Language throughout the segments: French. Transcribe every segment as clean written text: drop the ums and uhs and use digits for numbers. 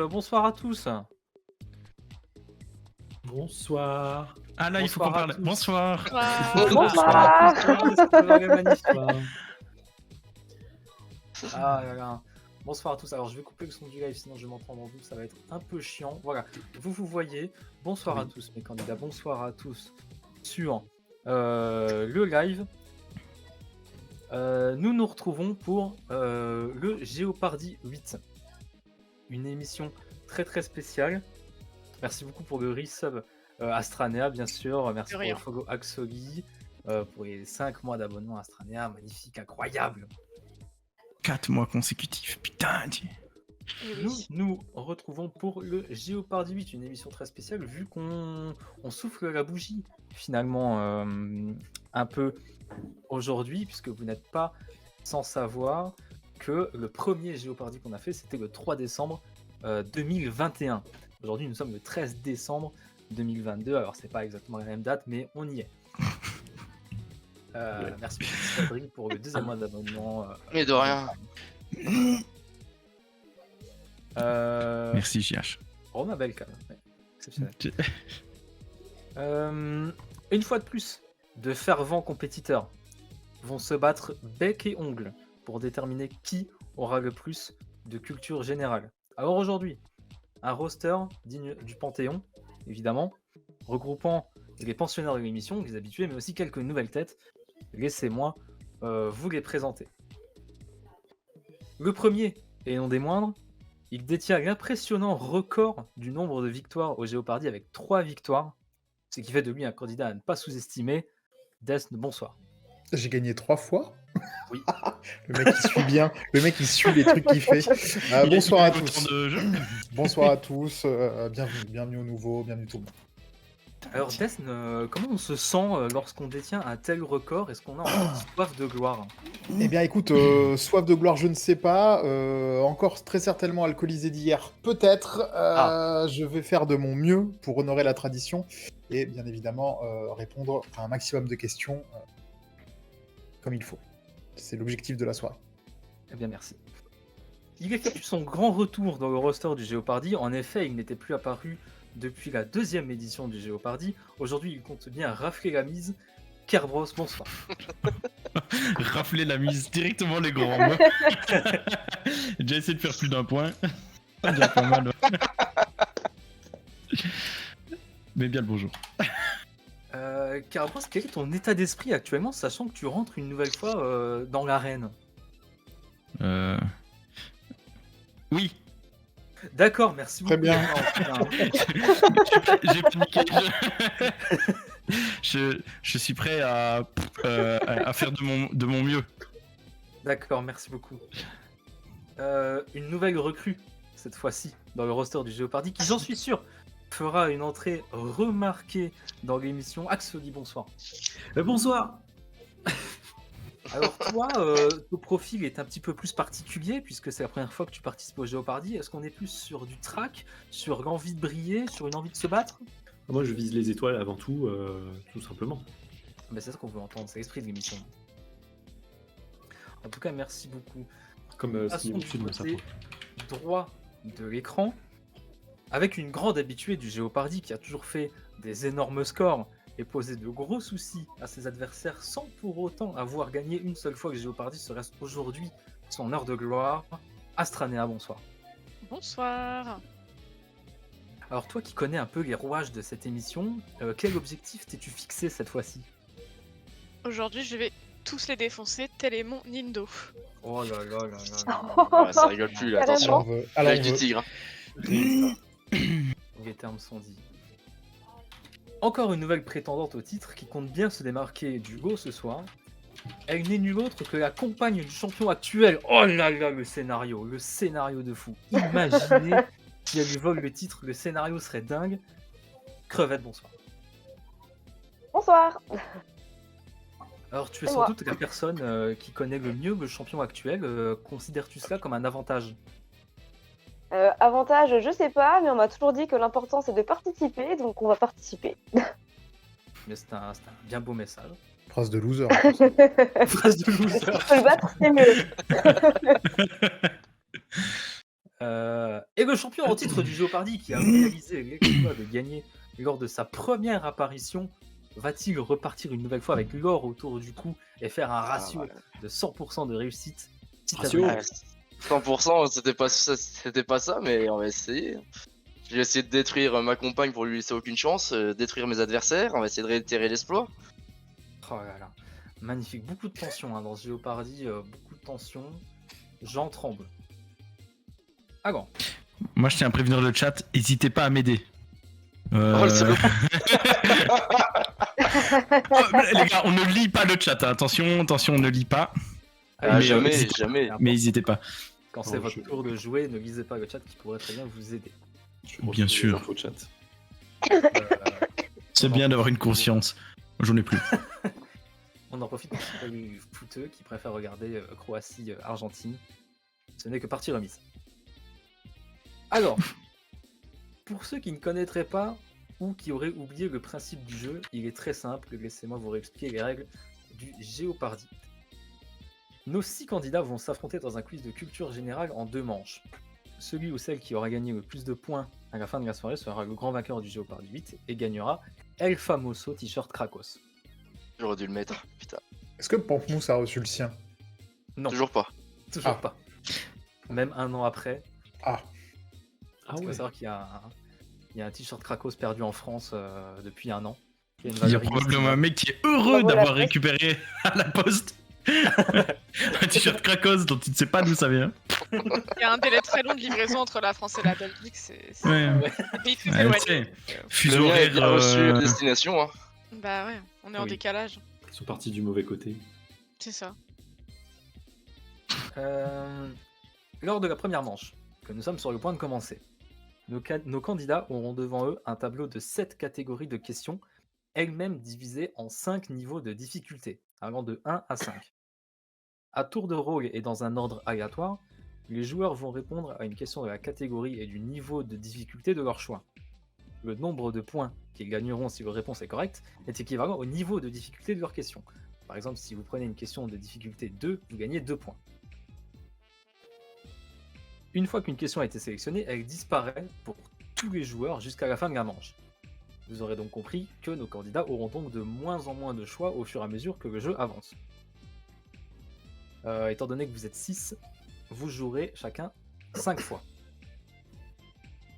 bonsoir à tous. Bonsoir. Ah là, il faut qu'on Bonsoir à parle. tous. Bonsoir. Bonsoir à tous. Les magnifiques. Bonsoir. Ah là là. Bonsoir à tous. Alors je vais couper le son du live, sinon je vais m'entendre en double, ça va être un peu chiant. Voilà, vous voyez. Bonsoir à tous mes candidats. Bonsoir à tous sur le live. Nous nous retrouvons pour le Géopardy 8. Une émission très très spéciale. Merci beaucoup pour le resub Astranea, bien sûr. Merci pour le follow Axoli, pour les 5 mois d'abonnement à Astranea. Magnifique, incroyable. 4 mois consécutifs, putain. Nous retrouvons pour le Géopardy 8, une émission très spéciale, vu qu'on souffle la bougie, finalement, un peu aujourd'hui, puisque vous n'êtes pas sans savoir que le premier Géopardy qu'on a fait, c'était le 3 décembre 2021. Aujourd'hui, nous sommes le 13 décembre 2022, alors c'est pas exactement la même date, mais on y est. Merci Cédric pour le deuxième mois d'abonnement. Mais de rien. Merci, JH. Oh ma belle, quand même. Ouais, exceptionnel. Une fois de plus, de fervents compétiteurs vont se battre bec et ongle pour déterminer qui aura le plus de culture générale. Alors aujourd'hui, un roster digne du Panthéon, évidemment, regroupant les pensionnaires de l'émission, les habitués, mais aussi quelques nouvelles têtes. Laissez-moi vous les présenter. Le premier, et non des moindres, il détient l'impressionnant record du nombre de victoires au Géopardy avec 3 victoires, ce qui fait de lui un candidat à ne pas sous-estimer. Desne, bonsoir. J'ai gagné 3 fois. Oui. Le mec qui suit bien, le mec qui suit les trucs qu'il fait. Bonsoir à tous. Bonsoir à tous, bienvenue au nouveau, bienvenue tout le monde. Alors Desne, comment on se sent lorsqu'on détient un tel record? Est-ce qu'on a encore soif de gloire? Eh bien écoute, soif de gloire, je ne sais pas. Encore très certainement alcoolisé d'hier, peut-être. Je vais faire de mon mieux pour honorer la tradition et bien évidemment répondre à un maximum de questions comme il faut. C'est l'objectif de la soirée. Eh bien merci. Il effectue son grand retour dans le roster du Géopardy. En effet, il n'était plus apparu depuis la 2e édition du Géopardy. Aujourd'hui, il compte bien rafler la mise. Kerbros, bonsoir. Rafler la mise directement les grands mots. J'ai déjà essayé de faire plus d'un point. C'est déjà pas mal. Mais bien le bonjour. Kerbros, quel est ton état d'esprit actuellement, sachant que tu rentres une nouvelle fois dans l'arène? Oui. D'accord, merci beaucoup. Très bien. J'ai paniqué. Je suis prêt à faire de mon mieux. D'accord, merci beaucoup. Une nouvelle recrue, cette fois-ci, dans le roster du Géopardy, qui, j'en suis sûr, fera une entrée remarquée dans l'émission. Axoli, bonsoir. Bonsoir. Alors toi, ton profil est un petit peu plus particulier, puisque c'est la première fois que tu participes au Géopardy. Est-ce qu'on est plus sur du track, sur l'envie de briller, sur une envie de se battre? Moi, je vise les étoiles avant tout, tout simplement. Ben, c'est ça qu'on veut entendre, c'est l'esprit de l'émission. En tout cas, merci beaucoup. Comme Passons ce qui est du au-dessus de mon côté sapin. droit de l'écran, avec une grande habituée du Géopardy qui a toujours fait des énormes scores et posé de gros soucis à ses adversaires sans pour autant avoir gagné une seule fois que Géopardy se reste aujourd'hui son heure de gloire. Astranea, bonsoir. Bonsoir. Alors toi qui connais un peu les rouages de cette émission, quel objectif t'es-tu fixé cette fois-ci? Aujourd'hui, je vais tous les défoncer, tel est mon Nindo. Oh là là là là. Ouais, ça rigole plus là, attention. L'œil du tigre. Les termes sont dits. Encore une nouvelle prétendante au titre qui compte bien se démarquer du Go ce soir. Elle n'est nulle autre que la compagne du champion actuel. Oh là là, le scénario de fou. Imaginez si elle lui vole le titre, le scénario serait dingue. Crevette, bonsoir. Bonsoir. Alors tu es C'est sans moi. doute la personne qui connaît le mieux le champion actuel. Considères-tu cela comme un avantage? Avantage, je sais pas, mais on m'a toujours dit que l'important c'est de participer, donc on va participer. Mais c'est un bien beau message. Phrase de loser. Phrase de loser. Si je peux le battre, c'est mieux. Et le champion en titre du Jeopardy qui a réalisé l'exploit de gagner lors de sa première apparition, va-t-il repartir une nouvelle fois avec l'or autour du cou et faire un ratio de 100% de réussite? Ratio. Ouais, 100%, c'était pas ça, mais on va essayer. J'ai essayé de détruire ma compagne pour lui laisser aucune chance, détruire mes adversaires, on va essayer de réitérer l'exploit. Oh là là, magnifique, beaucoup de tension dans ce Jeopardy, beaucoup de tension. J'en tremble. Alors, Moi, je tiens à prévenir le chat, n'hésitez pas à m'aider. Oh, le salaud. Les gars, on ne lit pas le chat, hein. Attention, on ne lit pas. Ah, Mais, jamais. Mais n'hésitez pas. quand c'est votre tour de jouer, ne lisez pas le chat qui pourrait très bien vous aider. Bien sûr. Info chat. C'est bien d'avoir une conscience. J'en ai plus. On en profite pour les footeux qui préfèrent regarder Croatie-Argentine. Ce n'est que partie remise. Alors, pour ceux qui ne connaîtraient pas ou qui auraient oublié le principe du jeu, il est très simple. Laissez-moi vous réexpliquer les règles du Jeopardy. Nos 6 candidats vont s'affronter dans un quiz de culture générale en 2 manches. Celui ou celle qui aura gagné le plus de points à la fin de la soirée sera le grand vainqueur du Jeopardy 8 et gagnera El Famoso T-shirt Krakos. J'aurais dû le mettre, putain. Est-ce que Pamplemousse a reçu le sien? Non, Toujours pas. toujours Ah. pas. Même un an après, Ah, Ah il faut ouais. savoir qu'il y a un T-shirt Krakos perdu en France depuis un an. Qui a une Il y a valeur probablement inestimable. un mec qui est heureux Bravo, la d'avoir presse. récupéré à la poste un t-shirt Krakos dont il ne sait pas d'où ça vient. Il y a un délai très long de livraison entre la France et la Belgique, c'est Ouais. un pays très Ouais, éloigné. tu sais, donc, fuseau Le mien est horaire. bien reçu à destination, hein. bah ouais, on est en Oui. décalage, Ils sont partis du mauvais côté. c'est ça. Lors de la première manche, que nous sommes sur le point de commencer, nos candidats auront devant eux un tableau de 7 catégories de questions, elles-mêmes divisées en 5 niveaux de difficulté, allant de 1 à 5. À tour de rôle et dans un ordre aléatoire, les joueurs vont répondre à une question de la catégorie et du niveau de difficulté de leur choix. Le nombre de points qu'ils gagneront si leur réponse est correcte est équivalent au niveau de difficulté de leur question. Par exemple, si vous prenez une question de difficulté 2, vous gagnez 2 points. Une fois qu'une question a été sélectionnée, elle disparaît pour tous les joueurs jusqu'à la fin de la manche. Vous aurez donc compris que nos candidats auront donc de moins en moins de choix au fur et à mesure que le jeu avance. Étant donné que vous êtes 6, vous jouerez chacun 5 fois.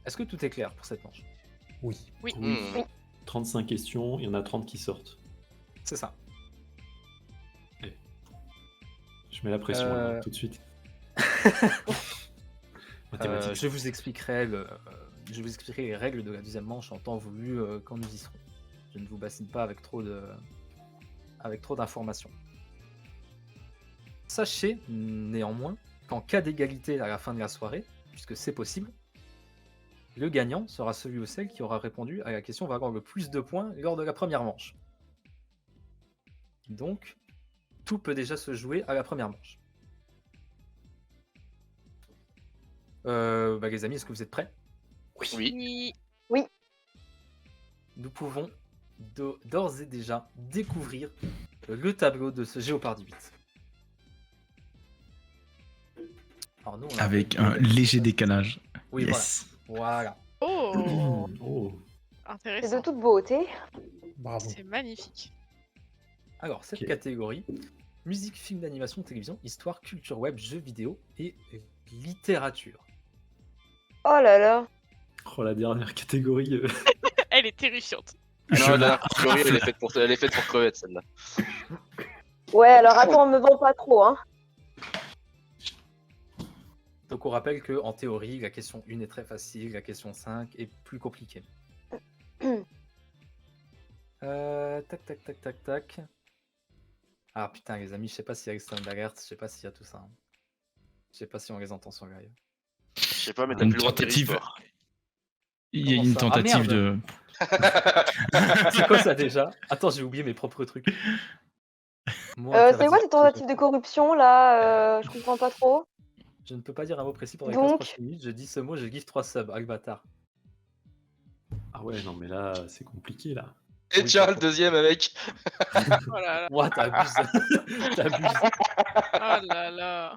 Est-ce que tout est clair pour cette manche? oui. Oui. Oui. Hmm. 35 questions, il y en a 30 qui sortent. C'est ça. Je mets la pression Euh. là, tout de suite. Je Mathématiques. vous expliquerai les règles de la deuxième manche en temps voulu quand nous y serons. Je ne vous bassine pas avec trop d'informations. Sachez néanmoins qu'en cas d'égalité à la fin de la soirée, puisque c'est possible, le gagnant sera celui ou celle qui aura répondu à la question valant le plus de points lors de la première manche. Donc, tout peut déjà se jouer à la première manche. Les amis, est-ce que vous êtes prêts? Oui. Nous pouvons d'ores et déjà découvrir le tableau de ce Jeopardy 8. Alors nous, on a Avec un un léger décalage. Oui, Yes. voilà. Oh, Oh, C'est intéressant, de toute beauté. Bravo. c'est magnifique. Alors, cette Ok. catégorie, musique, film d'animation, télévision, histoire, culture web, jeux vidéo et littérature. Oh là là. oh, la dernière catégorie. Elle est terrifiante. Non, la catégorie, elle est faite pour crevettes, celle-là. Ouais, alors attends, on me vend pas trop, hein. Donc on rappelle que en théorie, la question 1 est très facile, la question 5 est plus compliquée. Tac. Ah putain les amis, je sais pas s'il y a les sound alerts, je sais pas s'il y a tout ça. hein. Je sais pas si on les entend sur live. Je sais pas, mais t'as Une plus le droit de tirer tentative. fort. Il y a Comment une ça? Ah, tentative merde. de. C'est quoi ça déjà? Attends, j'ai oublié mes propres trucs. Mot C'est interdit. quoi cette tentative de corruption là? Je comprends pas trop. Je ne peux pas dire un mot précis pendant les Donc 15 prochaines minutes, je dis ce mot, je give 3 subs, Albatar. Ah ouais, non, mais là, c'est compliqué là. Et Oui, tiens, c'est le deuxième avec. Oh là là, Ouah, t'abuses. T'abuses. oh là là.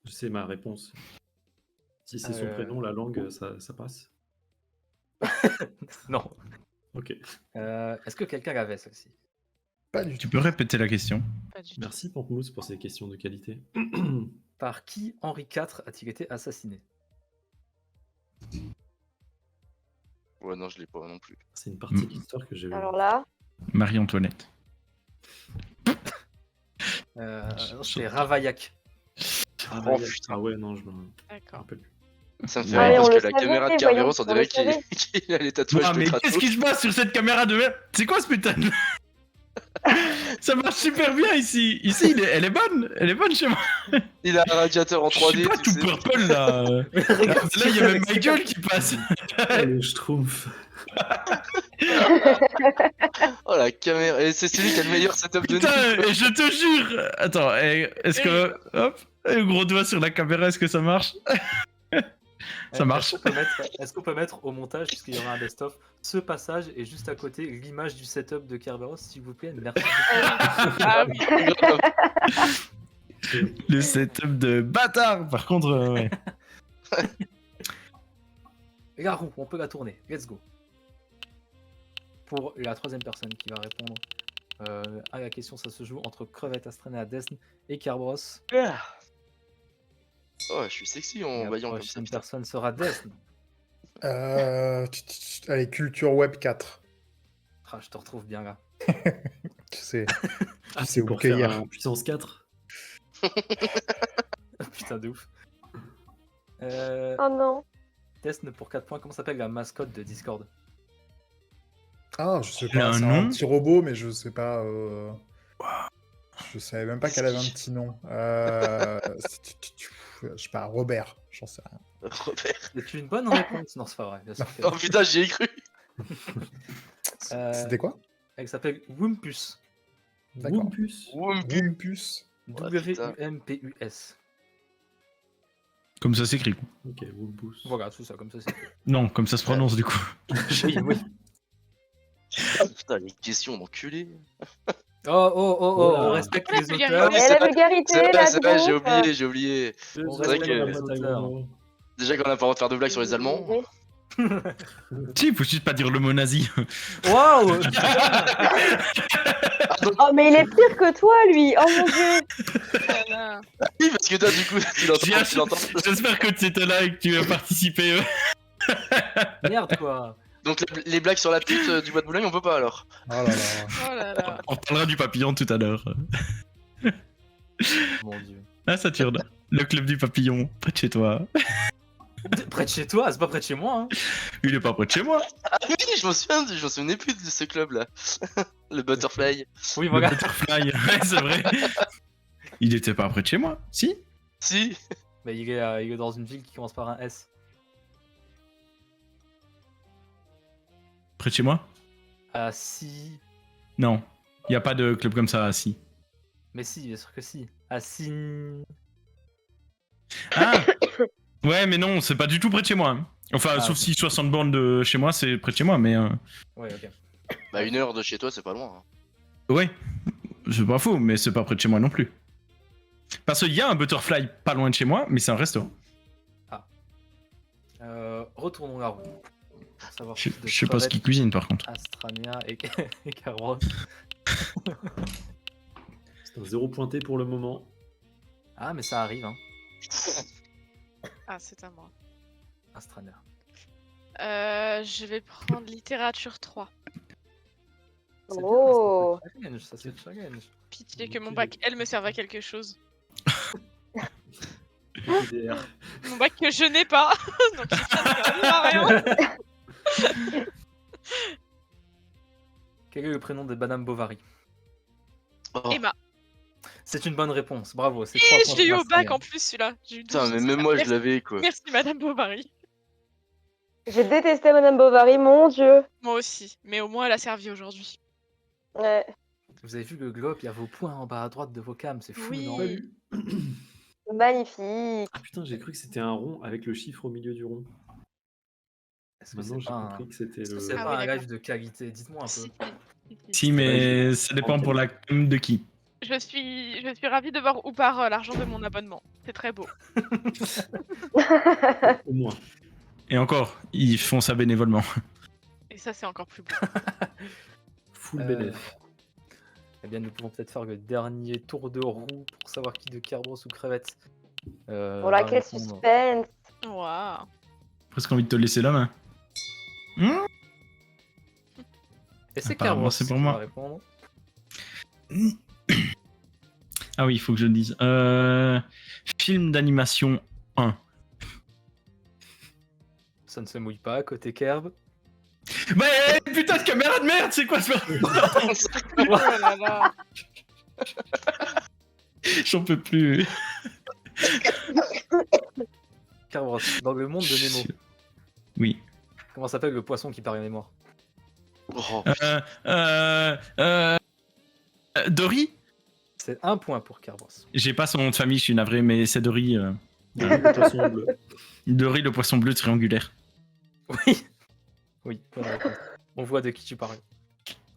Je sais ma réponse. Si c'est son Euh. prénom, la langue, ça passe. Non. Ok. Est-ce que quelqu'un l'avait celle-ci? Pas du Tu tout. peux répéter la question? Pas du tout. Merci Pamplemousse pour ces questions de qualité. Par qui Henri IV a-t-il été assassiné? Ouais, non, je l'ai pas non plus. C'est une partie de l'histoire que j'ai Alors là, Marie-Antoinette. C'est Ravaillac. Oh, putain. Ah ouais, non, je me D'accord. rappelle plus. Ça me fait Ouais. rire on parce le que la savait, caméra de voyons, Kerberos, on on dirait le savait. qu'il a les tatouages Ah, de mais Kratos. qu'est-ce qui se passe sur cette caméra de merde? C'est quoi ce putain de... Ça marche super bien ici. Ici, elle est bonne. Elle est bonne chez moi. Il a un radiateur en Je suis 3D, pas tu tout sais. purple là. Là, il y a même Michael qui passe. Oh, le schtroumpf. Oh la caméra, et c'est celui qui a le meilleur setup de Putain, Nintendo. et je te jure. Attends, est-ce que... Hop, le gros doigt sur la caméra, est-ce que ça marche? Ça marche. Est-ce qu'on peut mettre au montage, puisqu'il y aura un best-of, ce passage et juste à côté l'image du setup de Kerberos, s'il vous plaît? Merci. Ah oui. Le setup de bâtard, par contre, ouais. La roue, on peut la tourner. Let's go. Pour la troisième personne qui va répondre à la question, ça se joue entre Crevette Astrénéa, Desne et Kerberos. Oh, je suis sexy Et en la voyant comme ça. prochaine putain. personne sera Desne. Allez, culture web 4. Ah, je te retrouve bien là. Tu sais, Ah, c'est c'est pour où faire hier. un puissance 4. Putain de ouf. oh non. Desne pour 4 points. Comment s'appelle la mascotte de Discord? Ah, je sais Il a pas, un c'est nom un petit robot, mais je sais pas. Je savais même pas qu'elle avait un petit nom. Je sais pas, Robert, j'en sais rien. Robert. C'est une bonne réponse. Non, c'est pas vrai. Bien sûr que- Oh putain, j'y ai cru. C'était quoi? Elle s'appelle Wumpus. D'accord. Wumpus. Wumpus. putain. W-U-M-P-U-S. Comme ça s'écrit. Ok, Wumpus. Voilà, c'est ça, comme ça c'est. Non, comme ça se prononce du coup. Oui, oui. Ah, putain, les questions d'enculé. Oh, Voilà. on respecte La les vulgarité. auteurs. Et la vulgarité, C'est vrai, j'ai là, oublié, j'ai oublié. On C'est vrai respecte que- les auteurs. Déjà qu'on a pas le droit de faire de blagues sur les Allemands. Si, faut juste pas dire le mot nazi. Waouh! Oh, mais il est pire que toi, lui. Oh mon dieu. Voilà. Oui, parce que toi, du coup, tu l'entends. J'espère que tu étais là et que tu as participé. Merde quoi! Donc les blagues sur la pute du bois de Boulogne, on peut pas alors. Oh là là. Oh là là. On parlera du papillon tout à l'heure. Mon dieu. Ah, Saturne. Le club du papillon, près de chez toi. Près de chez toi, c'est pas près de chez moi. Hein. Il est pas près de chez moi. Ah oui, je m'en souvenais plus de ce club là. Le Butterfly. Oui, Le voilà. butterfly, ouais, c'est vrai. Il était pas près de chez moi, si? Si. Mais il est dans une ville qui commence par un S. Près de chez moi? Ah si. Non. Y a pas de club comme ça, si. Mais si, bien sûr que si. Ah si. Ah ouais, mais non, c'est pas du tout près de chez moi. Hein. Enfin, Ah, sauf ok. si 60 bornes de chez moi, c'est près de chez moi, mais... Ouais, ok. Bah 1 heure de chez toi, c'est pas loin. Hein. Ouais, c'est pas faux, mais c'est pas près de chez moi non plus. Parce qu'il y a un butterfly pas loin de chez moi, mais c'est un restaurant. Retournons la roue. Pour savoir Je plus de sais pas ce Crevette, qu'ils cuisinent par contre. Astrania et Kerberos. C'est un 0 pointé pour le moment. Ah, mais ça arrive, hein. Ah, c'est à moi. Astrania. Je vais prendre littérature 3. C'est bien, Oh. ça, c'est challenge, ça c'est challenge. Pitié que mon bac L me serve à quelque chose. PDR. Mon bac que je n'ai pas. Donc il ne à rien. Quel est le prénom de Madame Bovary? Oh, Emma. C'est une bonne réponse, bravo. C'est Et 3 je points l'ai eu pour au bac Astrania. en plus celui-là. J'ai eu putain, 12, mais ça même va. moi je Merci- l'avais quoi. Merci Madame Bovary. J'ai détesté Madame Bovary, mon dieu. Moi aussi. Mais au moins elle a servi aujourd'hui. Ouais. Vous avez vu le globe, il y a vos points en bas à droite de vos cams, c'est fou, Oui. non? Pas vu. Magnifique. Ah putain, j'ai cru que c'était un rond avec le chiffre au milieu du rond. Est-ce que Maintenant, c'est j'ai pas un, compris que c'était est-ce que le. c'est Ah pas oui, un d'accord. live de qualité? Dites-moi un peu. Si. Si, mais ça dépend pour la com de qui. Je suis ravie de voir où part l'argent de mon abonnement. C'est très beau. Au moins. Et encore, ils font ça bénévolement. Et ça, c'est encore plus beau. Full Euh, bénéf. Eh bien, nous pouvons peut-être faire le dernier tour de roue pour savoir qui de Kerbros ou Crevette. Voilà, va quel répondre. suspense. Waouh. Presque envie de te laisser la main. Et c'est Apparemment, Kerbros c'est pour qui moi. va répondre. Ah oui, il faut que je le dise. Film d'animation 1. Ça ne se mouille pas, côté Kerb. Mais putain de caméra de merde, c'est quoi ce Oh là là. J'en peux plus. Kerbros, dans le monde de Nemo, Oui. comment s'appelle le poisson qui perd la mémoire? Oh, Dory. C'est un point pour Kerbros. J'ai pas son nom de famille, je suis navré, mais c'est Dory. De poisson bleu. Dory, le poisson bleu triangulaire. Oui. Oui, bonne réponse. On voit de qui tu parles.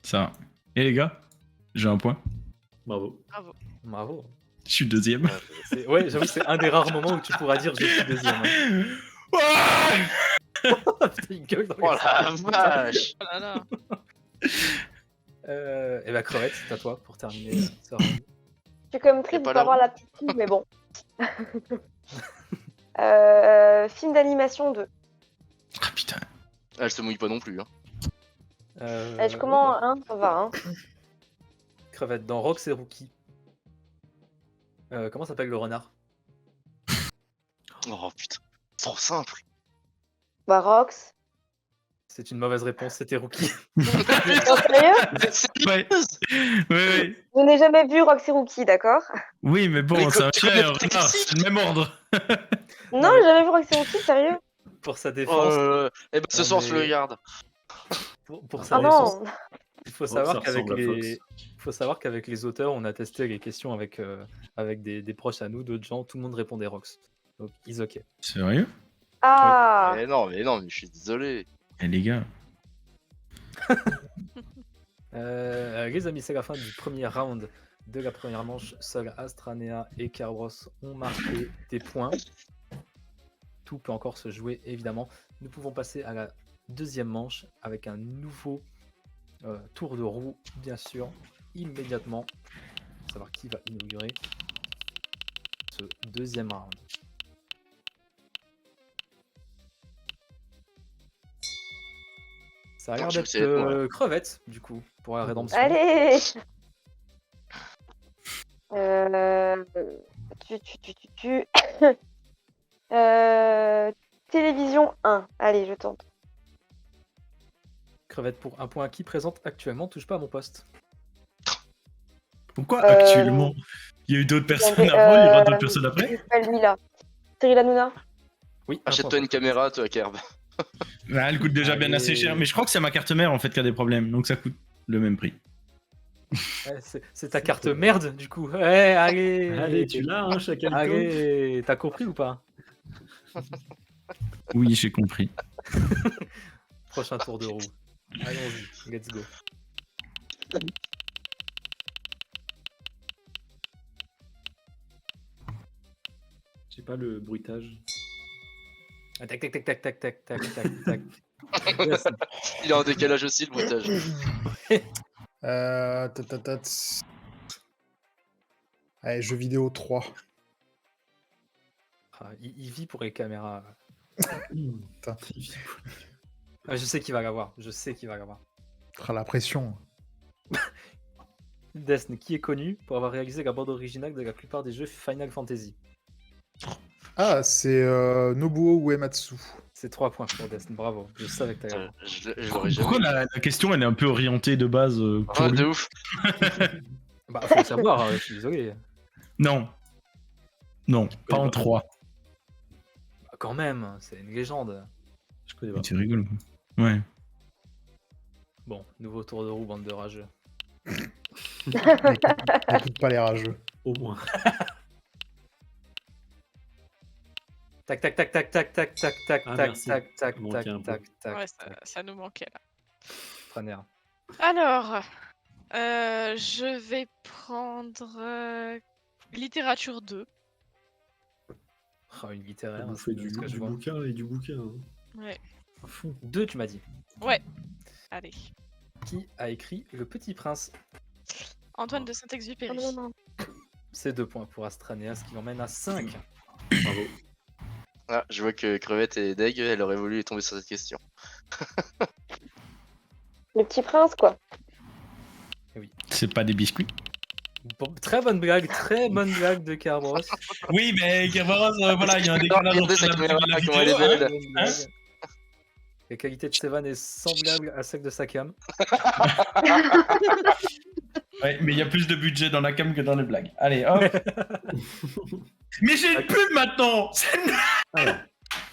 Ça. Et les gars, j'ai un point. Bravo. Bravo. Je suis deuxième. Ouais, j'avoue, c'est un des rares moments où tu pourras dire je suis deuxième. Hein. Ah Putain, il gueule dans les oh la vache. Oh là là. Et bah, Crevette, c'est à toi pour terminer ce round. Je suis comme triste de pas pas la avoir roue. la petite fille, mais bon. Film d'animation 2. Ah putain. Elle se mouille pas non plus. Hein. Je commence, hein, ça va. Hein. Crevette, dans Rox et Rookie. Comment s'appelle le renard? Oh putain. C'est trop simple. Bah, Rox. C'est une mauvaise réponse, c'était Rookie. Non, sérieux? C'est Ouais. Ouais. Je n'ai jamais vu Rox et Rookie, d'accord? Oui, mais bon, Mais c'est un tu chien connais et un pas tes renard, classiques. c'est le même ordre. Non, mais- j'ai jamais vu Rox et Rookie, sérieux? Pour sa Oh, défense, eh ben ce On soir, je est- le regarde. pour sa Ah défense, non! il faut ça savoir qu'avec ressemble à Fox. les... faut savoir qu'avec les auteurs, on a testé les questions avec, avec des proches à nous, d'autres gens, tout le monde répondait Rox. Donc, is ok. Sérieux? Ah! Mais non, mais je suis désolé. Eh les gars. Les amis, c'est la fin du premier round de la première manche. Seuls Astranea et Kerbros ont marqué des points. Tout peut encore se jouer, évidemment. Nous pouvons passer à la deuxième manche avec un nouveau tour de roue, bien sûr, immédiatement. Pour savoir qui va inaugurer ce deuxième round. Ça a l'air Je d'être sais être moi. Crevette, du coup, pour la rédemption. Allez! Tu. Télévision 1. Allez, je tente. Crevette pour un point qui présente actuellement touche pas à mon poste. Pourquoi Euh, actuellement? Il y a eu d'autres personnes avant, il y aura d'autres personnes après? C'est pas lui là. Cyril Hanouna. Oui, un Achète-toi point une caméra, toi, Kerb. Ah, elle coûte déjà bien Allez. assez cher, mais je crois que c'est ma carte mère en fait qui a des problèmes, donc ça coûte le même prix. Ouais, c'est ta carte merde, du coup. Ouais, allez. Allez, tu l'as, hein, chacun le tour. Allez, t'as compris ou pas? Oui, j'ai compris. Prochain tour de roue. Allons-y, let's go. J'ai pas le bruitage. Ah, tac, tac, tac, tac, tac, tac, tac, tac, tac. Yes. Il est en décalage aussi, le bruitage. Allez, jeux vidéo 3. Ah, il vit pour les caméras. Putain. Ah, je sais qu'il va l'avoir. Je sais qu'il va l'avoir. Ah, la pression. Desne, qui est connu pour avoir réalisé la bande originale de la plupart des jeux Final Fantasy. Ah, c'est Nobuo Uematsu. C'est 3 points pour Desne, bravo. Je savais que t'allais l'avoir. Je l'aurais jamais. Pourquoi la question elle est un peu orientée de base pour Ah, lui? de ouf. Bah, faut le savoir, je suis désolé. Non. Non, pas en 3. Bah, quand même, c'est une légende. Je connais pas. Tu rigoles quoi. Ouais. Bon, nouveau tour de roue, bande de rageux. N'écoute pas les rageux. Au moins. Tac, tac, tac, tac, tac, tac, tac, tac, Ah, tac, merci. tac, tac, Il manquait tac, un peu. tac, tac, Ouais, tac. ça nous manquait là. Traner. Alors, je vais prendre littérature 2. Oh, une littéraire. Vous faites c'est ce que je du vois. bouquin et du bouquin. Hein. Ouais. À fond. 2, tu m'as dit. Allez. Qui a écrit Le Petit Prince? Antoine de Oh, Saint-Exupéry. non. C'est 2 points pour Astranéa, ce qui l'emmène à 5. Bravo. Ah, je vois que Crevette est deg, elle aurait voulu tomber sur cette question. Le Petit Prince, quoi. C'est pas des biscuits. Bon, très bonne blague de Carbros. Oui, mais Kerberos, voilà, il y a un décalage Regardez entre sa la musique caméra, et la comment elle est vidéo. belle. Hein. Bonne blague. La qualité de Sevan est semblable à celle de sa cam. Ouais, mais il y a plus de budget dans la cam que dans les blagues. Allez, hop. Mais j'ai une pub maintenant. Alors,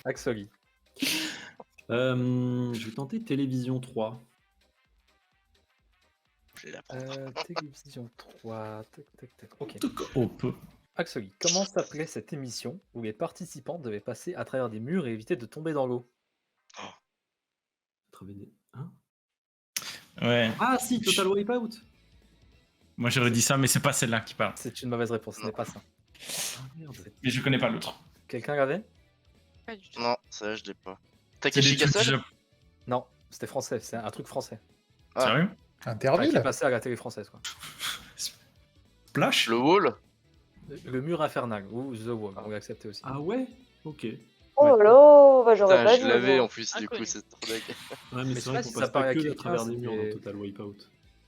Axoli. je vais tenter Télévision 3. Je vais la prendre. Télévision 3. Tac. Ok. On peut. Axoli, comment s'appelait cette émission où les participants devaient passer à travers des murs et éviter de tomber dans l'eau? Hein Ouais. Ah si, Total Wipeout. Moi j'aurais dit ça, mais c'est pas celle-là qui parle. C'est une mauvaise réponse, ce n'est pas ça. Ah merde. Mais je connais pas l'autre. Quelqu'un l'avait? Pas du tout. Non, ça je l'ai pas. C'est Takeshi des trucs Castle jap- Non, c'était français, c'est un truc français. Ah. Sérieux Qui Interville. est passé à la télé française, quoi. Splash Le Wall Le mur infernal, ou The Wall, on l'a accepté aussi. Ah ouais. Ok. Oh là, bah j'aurais Putain, pas je dit. l'avais moi. en plus, du coup, Inconnu. c'est trop deg. Ouais, mais je c'est sais vrai pas qu'on si ça passe parle pas à que à quelqu'un, travers des murs c'était- dans Total Wipeout.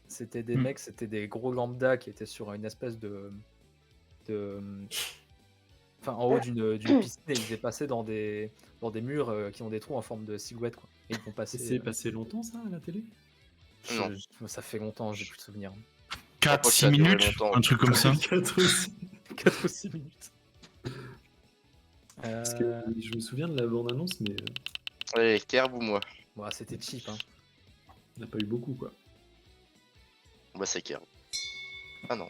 C'était des Hmm. mecs, c'était des gros lambda qui étaient sur une espèce de... Enfin, en haut d'une piscine et ils étaient passés dans des murs qui ont des trous en forme de silhouette, quoi. Et ils vont Et passer... c'est passé longtemps ça à la télé? Non. Ça fait longtemps, j'ai plus de souvenirs. crois que 4-6 ça a duré minutes, longtemps. un truc comme ça. 4 aussi. 4 ou 6 minutes. Parce que je me souviens de la bande-annonce, mais Allez, Kerb ou moi? Bon, c'était cheap, hein. on n'a pas eu beaucoup quoi. Bah, c'est Kerb. Ah non.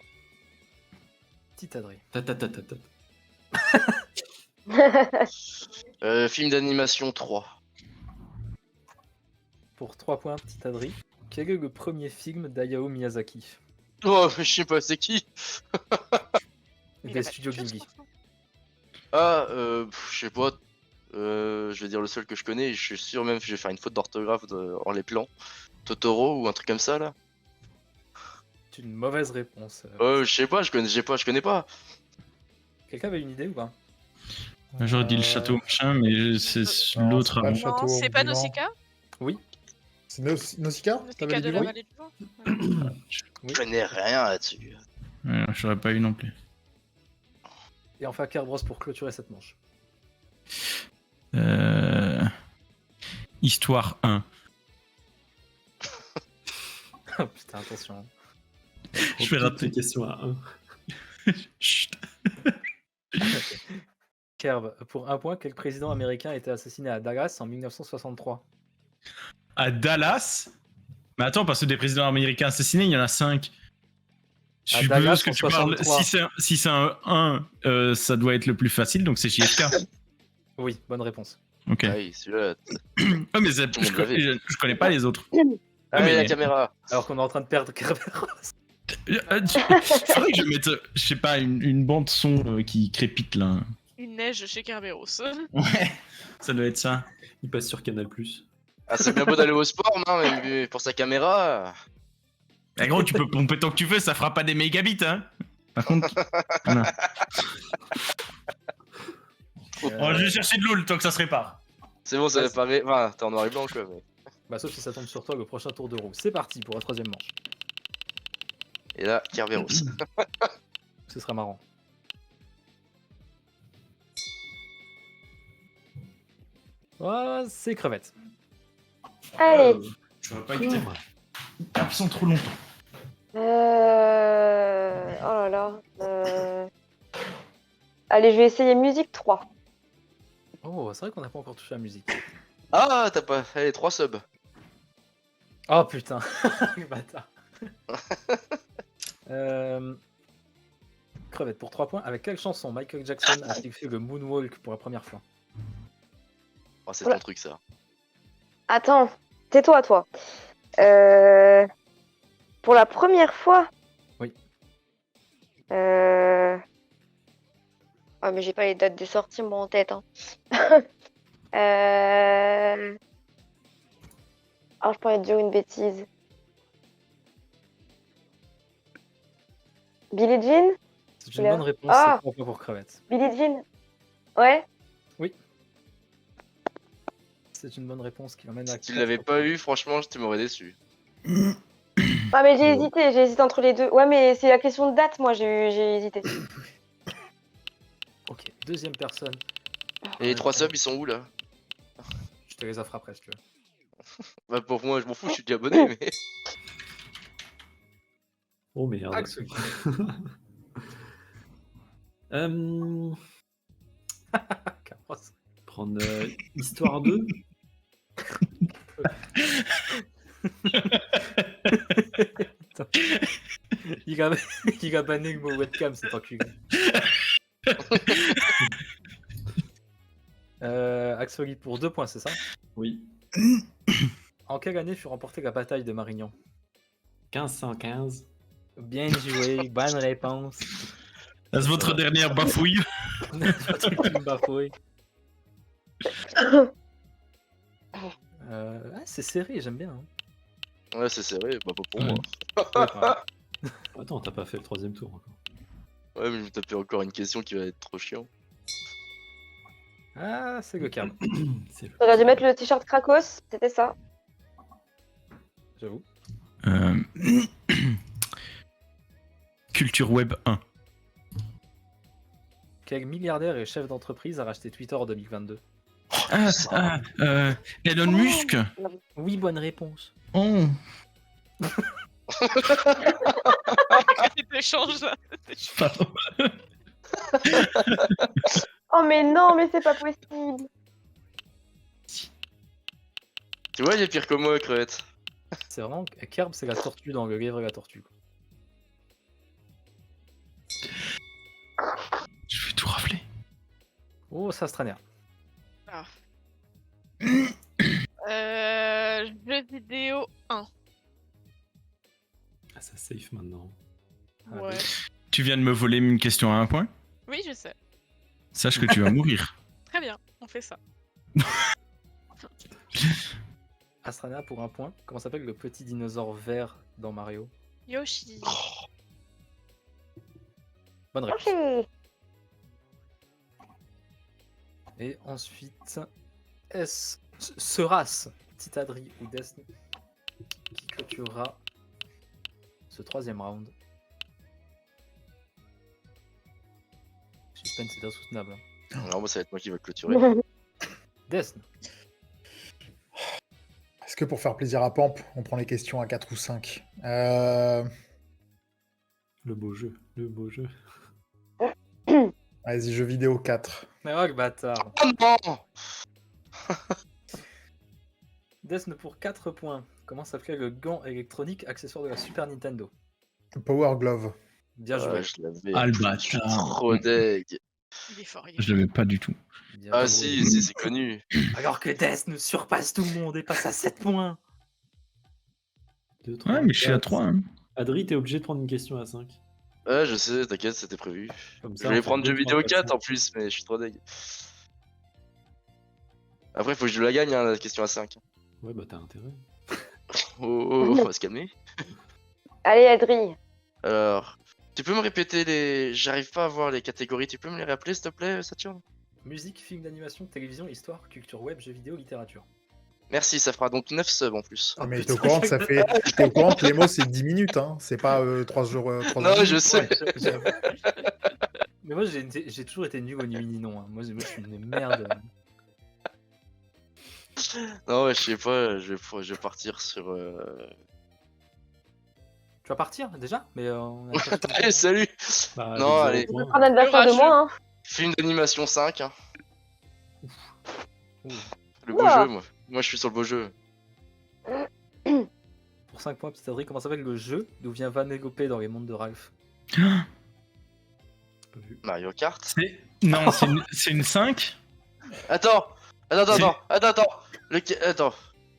Petit Adrien. Ta. Film d'animation 3. Pour 3 points, petit Adri. Quel est le premier film d'Hayao Miyazaki? Oh, je sais pas, c'est qui? Il a Des pas studios de chance, Ghibli. pourtant. Ah, je sais pas. Je vais dire le seul que je connais, et je suis sûr même que je vais faire une faute d'orthographe en les plans. Totoro ou un truc comme ça là. C'est une mauvaise réponse. Je sais pas, je connais pas. Quelqu'un avait une idée ou pas? J'aurais dit le château machin, mais c'est Non, l'autre c'est pas avant. le château Non, c'est pas ambulant. Nausicaa? C'est Nausicaa? T'avais Nausicaa dit de la oui vallée du vent? Ouais. Je connais rien là-dessus. Ouais, j'aurais pas eu non plus. Et enfin, Kerbros pour clôturer cette manche. Histoire 1. Oh, putain, attention. Je vais rater. Question à 1. Chut. Kerb, pour 1 point, quel président américain a été assassiné à Dallas en 1963? À Dallas? Mais attends, parce que des présidents américains assassinés, il y en a 5. Je À suppose Dallas, que en tu parles. 63. Si c'est un 1, ça doit être le plus facile, donc c'est JFK. Oui, bonne réponse. Ok. Ah oui, celui-là. Oh, mais c'est- Tout le monde l'avait. je connais pas les autres. Ah, mais- mais la caméra. Alors qu'on est en train de perdre Kerberos. Il faudrait que je mette, je sais pas, une bande son qui crépite là. Une neige chez Kerberos. Ouais, ça doit être ça. Il passe sur Canal+. Ah, c'est bien beau d'aller au sport, non, mais pour sa caméra. Mais gros, tu peux pomper tant que tu veux, ça fera pas des mégabits, hein. Par contre, voilà. Bon, je vais chercher de l'eau le temps que ça se répare. C'est bon, ça Ouais, va paraît. Enfin, t'es en noir et blanc quoi. Mais... Bah, sauf si ça tombe sur toi le prochain tour de roue. C'est parti pour la 3ème manche. Et là, Kerberos. Ce sera marrant. Oh, c'est crevette. Allez. Je vais pas être absent trop longtemps. Oh là là. Allez, je vais essayer musique 3. Oh, c'est vrai qu'on n'a pas encore touché à la musique. Ah, t'as pas. Allez, 3 subs. Oh putain, le bâtard. Crevette pour 3 points. Avec quelle chanson Michael Jackson a-t-il fait le moonwalk pour la première fois? Oh, c'est Oula. ton truc ça. Attends, tais-toi, toi. Pour la première fois. Oui. Ah, mais j'ai pas les dates des sorties, moi, en tête. Hein. Alors, je pourrais te dire une bêtise. Billie Jean? C'est une Là. bonne réponse, Ah. c'est 3 points pour Crevette. Billie Jean? Ouais? C'est une bonne réponse qui m'amène à. Si tu l'avais pas eu, franchement, tu m'aurais déçu. Ah, mais j'ai hésité entre les deux. Ouais, mais c'est la question de date, moi, j'ai hésité. Ok, deuxième personne. Et les 3 subs, ils sont où là? Je te les offre après, si tu veux. Bah, pour moi, je m'en fous, je suis déjà abonné, mais. Oh merde. Axel. Carrosse. Prendre Histoire 2. Putain. il a banné le mot webcam, cet enculé. Axoli pour 2 points, c'est ça? Oui. En quelle année fut remportée la bataille de Marignan? 1515. Bien joué, bonne réponse. Est-ce votre dernière bafouille? Tu me bafouilles. C'est serré, j'aime bien. Hein. Ouais, c'est serré, bah pas pour Ouais. moi. Ouais, enfin, Attends, t'as pas fait le 3e tour encore. Ouais, mais je vais me taper encore une question qui va être trop chiant. ah, c'est le calme, C'est le- J'aurais dû mettre le t-shirt Krakos, c'était ça. j'avoue. Culture Web 1. Quel milliardaire et chef d'entreprise a racheté Twitter en 2022? Elon Musk. Oui, bonne réponse. Oh. Il t'échange là. Pardon. Oh, mais non, mais c'est pas possible. Tu vois, il est pire que moi, crevette. C'est vraiment. Kerb, c'est la tortue dans le livre et la tortue. Quoi. Je vais tout rafler. Oh, ça se traîne. Jeux vidéo 1. Ah, ça safe maintenant. Ah, Ouais. Tu viens de me voler une question à 1 point. Oui, je sais. Sache que tu vas mourir. Très bien, on fait ça. Astrana pour 1 point. Comment s'appelle le petit dinosaure vert dans Mario? Yoshi. Bonne réponse. Ok. Et ensuite, sera-ce Titadri ou Desne qui clôturera ce 3e round? Suspense est insoutenable. Hein. Alors, moi, ça va être moi qui va clôturer. Desne, Est-ce que pour faire plaisir à Pamp, on prend les questions à 4 ou 5 Le beau jeu. Le beau jeu. Vas-y, jeux vidéo 4. mais oh le bâtard. Oh non! Desne pour 4 points. Comment s'appelait le gant électronique accessoire de la Super Nintendo? Power Glove. Bien joué. Ouais, je l'avais. Ah, le Je suis bâtard. trop deg. Il est fort, il est Je l'avais pas du tout. Bien Ah joué. si, c'est connu. Alors que Desne surpasse tout le monde et passe à 7 points. 2, 3, Ouais, mais je suis à 3. Hein. Adri, t'es obligé de prendre une question à 5. Ouais, je sais, t'inquiète, c'était prévu. Comme ça, Je voulais on fait prendre 2, jeux 3, vidéo 4 4, en plus, mais je suis trop deg. Après, faut que je la gagne, hein, la question à 5. Ouais, bah t'as intérêt. Oh, on va se calmer. Allez, Adri. Alors, tu peux me répéter les... J'arrive pas à voir les catégories, tu peux me les rappeler s'il te plaît, Saturne? Musique, film d'animation, télévision, histoire, culture web, jeux vidéo, littérature. Merci, ça fera donc 9 subs en plus. Ah, mais putain, t'es au courant que ça fait. T'es au courant que les mots c'est 10 minutes, hein. C'est pas 3 jours. 3 Non, je sais. J'avoue. Mais moi j'ai toujours été nul au ni-non. Hein. Moi je suis une merde. Non, ouais, je sais pas, je vais partir sur... Tu vas partir déjà? Mais on a pas tout Allez, salut! Bah, Non, avec allez. zéro Tu peux point. prendre l'adversaire de Rageux. moi, hein. Film d'animation 5. Hein. Ouh. Le beau Ouah. jeu, moi. Moi, je suis sur le beau jeu. Pour 5 points, petite Adri, comment s'appelle le jeu d'où vient Vanellope dans les mondes de Ralph? Pas vu. Mario Kart. Non, c'est une 5. Attends! Attends!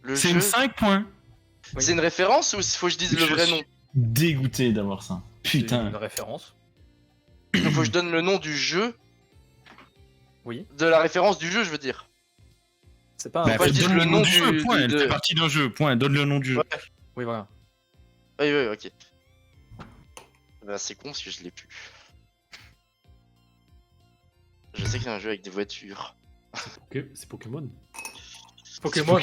Le C'est jeu, une 5 points. c'est une référence ou faut que je dise le vrai nom? Dégoûté d'avoir ça. C'est Putain. une référence. Il faut que je donne le nom du jeu Oui, De la référence du jeu, je veux dire. c'est pas un. Bah, Faut que je dise donne le nom jeu, du- point. du- Elle de- fait partie d'un jeu, point. Donne le nom du jeu. Ouais. Oui, voilà. Oui, oui, ok. Bah, c'est con parce que je l'ai plus. Je sais qu'il y a un jeu avec des voitures. Ok, c'est Pokémon. Pokémon.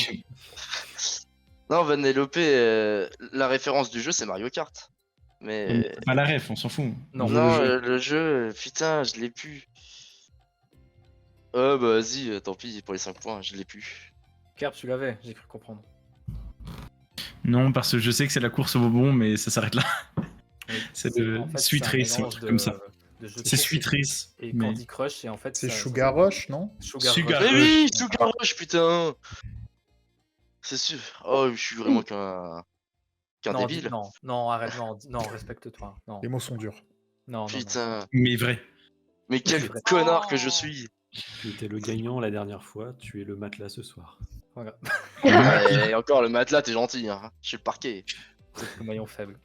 Non, Vanellope, la référence du jeu, c'est Mario Kart. Mais. Pas la ref, on s'en fout. Non. Non, Le jeu. le jeu, putain, je l'ai plus. Oh, bah vas-y, tant pis pour les 5 points, je l'ai plus. Kerb, tu l'avais, j'ai cru comprendre. Non, parce que je sais que c'est la course au bonbon, mais ça s'arrête là. Oui, C'est de en fait, Sweet c'est un Race, un mélange truc de- comme ça. de jeux de C'est course Sweet Race. et mais- Candy Crush, et en fait. C'est ça- Sugar Rush, non? Sugar Sugar Rush. Mais Rush. oui, Sugar Rush, putain! C'est sûr. Oh, je suis vraiment qu'un Non, débile. non, non, arrête, non, non, respecte-toi. Non, Les mots sont durs. non, non. Putain, Mais vrai. mais quel vrai. connard que je Oh. suis! Tu étais le gagnant la dernière fois, tu es le matelas ce soir. Voilà, Et encore, le matelas, t'es gentil, hein. Je suis le parquet. c'est le maillon faible.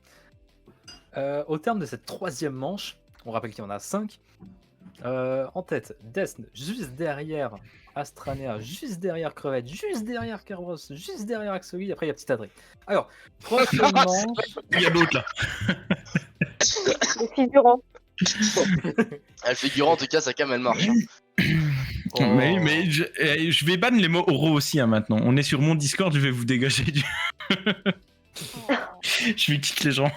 Au terme de cette troisième manche, on rappelle qu'il y en a 5. En tête, Desne, juste derrière Astranea, juste derrière Crevette, juste derrière Kerberos, juste derrière Axoli, après il y a Petit Adré. Alors, prochaine manche. Il y a d'autres là. Les figurants. Le figurant, en tout cas, sa cam, elle marche. Hein. Oh. Mais je vais ban les mots oraux aussi hein, maintenant. On est sur mon Discord, je vais vous dégager du. Oh. Je vais quitter les gens.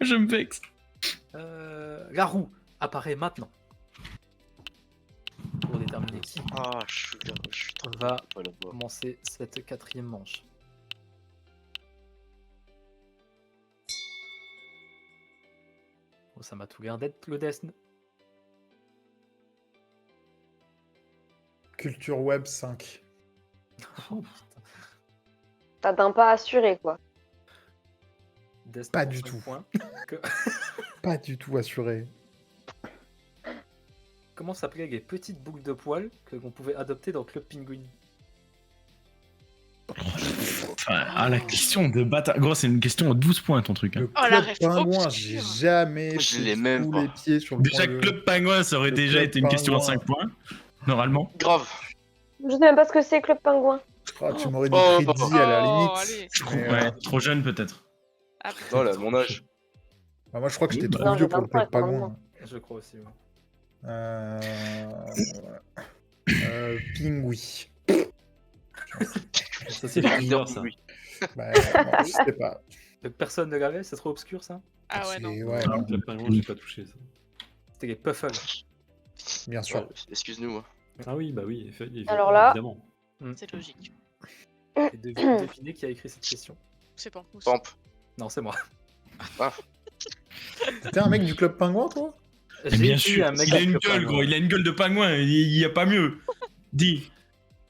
Je me vexe. La roue apparaît maintenant. Pour déterminer qui Ah, je suis trop va pas le voir. commencer cette quatrième manche. Oh, ça m'a tout l'air d'être le Desne. Culture Web 5. Oh, putain. T'as d'un pas assuré, quoi. Desne Pas pour du 5 tout. points. Pas du tout assuré. Comment s'appelaient les petites boucles de poils que l'on pouvait adopter dans Club Penguin? Enfin, la question de bâtard. Gros, c'est une question à 12 points ton truc. Hein. Le Oh, la Club ref Pingouin, obscure. j'ai jamais Je fait l'ai même tous pas. les pieds sur le Déjà, point de- Club Pingouin, ça aurait Le déjà Club été une question à Pingouin. 5 points. Normalement. Grave. Je sais même pas ce que c'est, Club Pingouin. Ah, tu m'aurais dit Oh, Freddy à la oh, limite. allez. Mais, Ouais, trop jeune peut-être. Ah, Oh là, mon âge. bah, moi, je crois que j'étais Bah, trop non, vieux j'ai pour le 25, Club Pingouin. Je crois aussi. Ouais. Pingui. Ça, c'est les leaders, ça. Oui. Bah, non, je sais pas. Personne ne l'avait, c'est trop obscur ça. Ah ouais, non. C'est- ouais, Ah, le pingouin, j'ai pas touché ça. C'était les Puffles. bien sûr. Ouais, excuse-nous. Hein. Ah oui, bah oui, Alors là- évidemment. C'est logique. Et devinez qui a écrit cette question. C'est Pampousse. Pamp. Non, c'est moi. T'es un mec du Club Pingouin, toi? J'ai Bien écrit sûr. un mec Il a du une Club gueule, Penguin. gros. Il a une gueule de pingouin. Il y a pas mieux. Dis.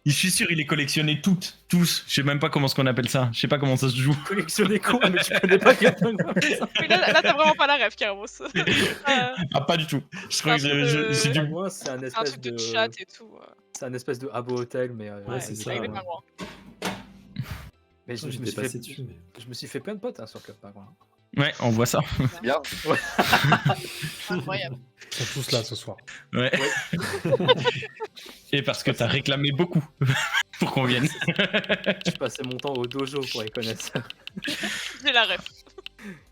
Je suis sûr, il les collectionnait toutes. Tous. Je sais même pas comment ce qu'on appelle ça. Je sais pas comment ça se joue. Collectionner quoi? Mais tu connais pas Club Penguin. Oui, là t'as vraiment pas la rêve, Carlos. Ah, pas du tout. Je crois que un peu de- j'ai dû. Pingouin, c'est un Un espèce truc de de chat et tout. c'est un espèce de Habbo Hotel, mais Ouais, c'est ça, avec les ouais. pingouins. mais je me J'étais suis passé fait, dessus, mais... je me suis fait plein de potes hein, sur Club Penguin. Ouais, on voit ça. Bien. Incroyable. Ils sont tous là ce soir. Ouais. Et parce que t'as réclamé beaucoup pour qu'on vienne. Je passais mon temps au dojo pour les connaître. J'ai la rêve.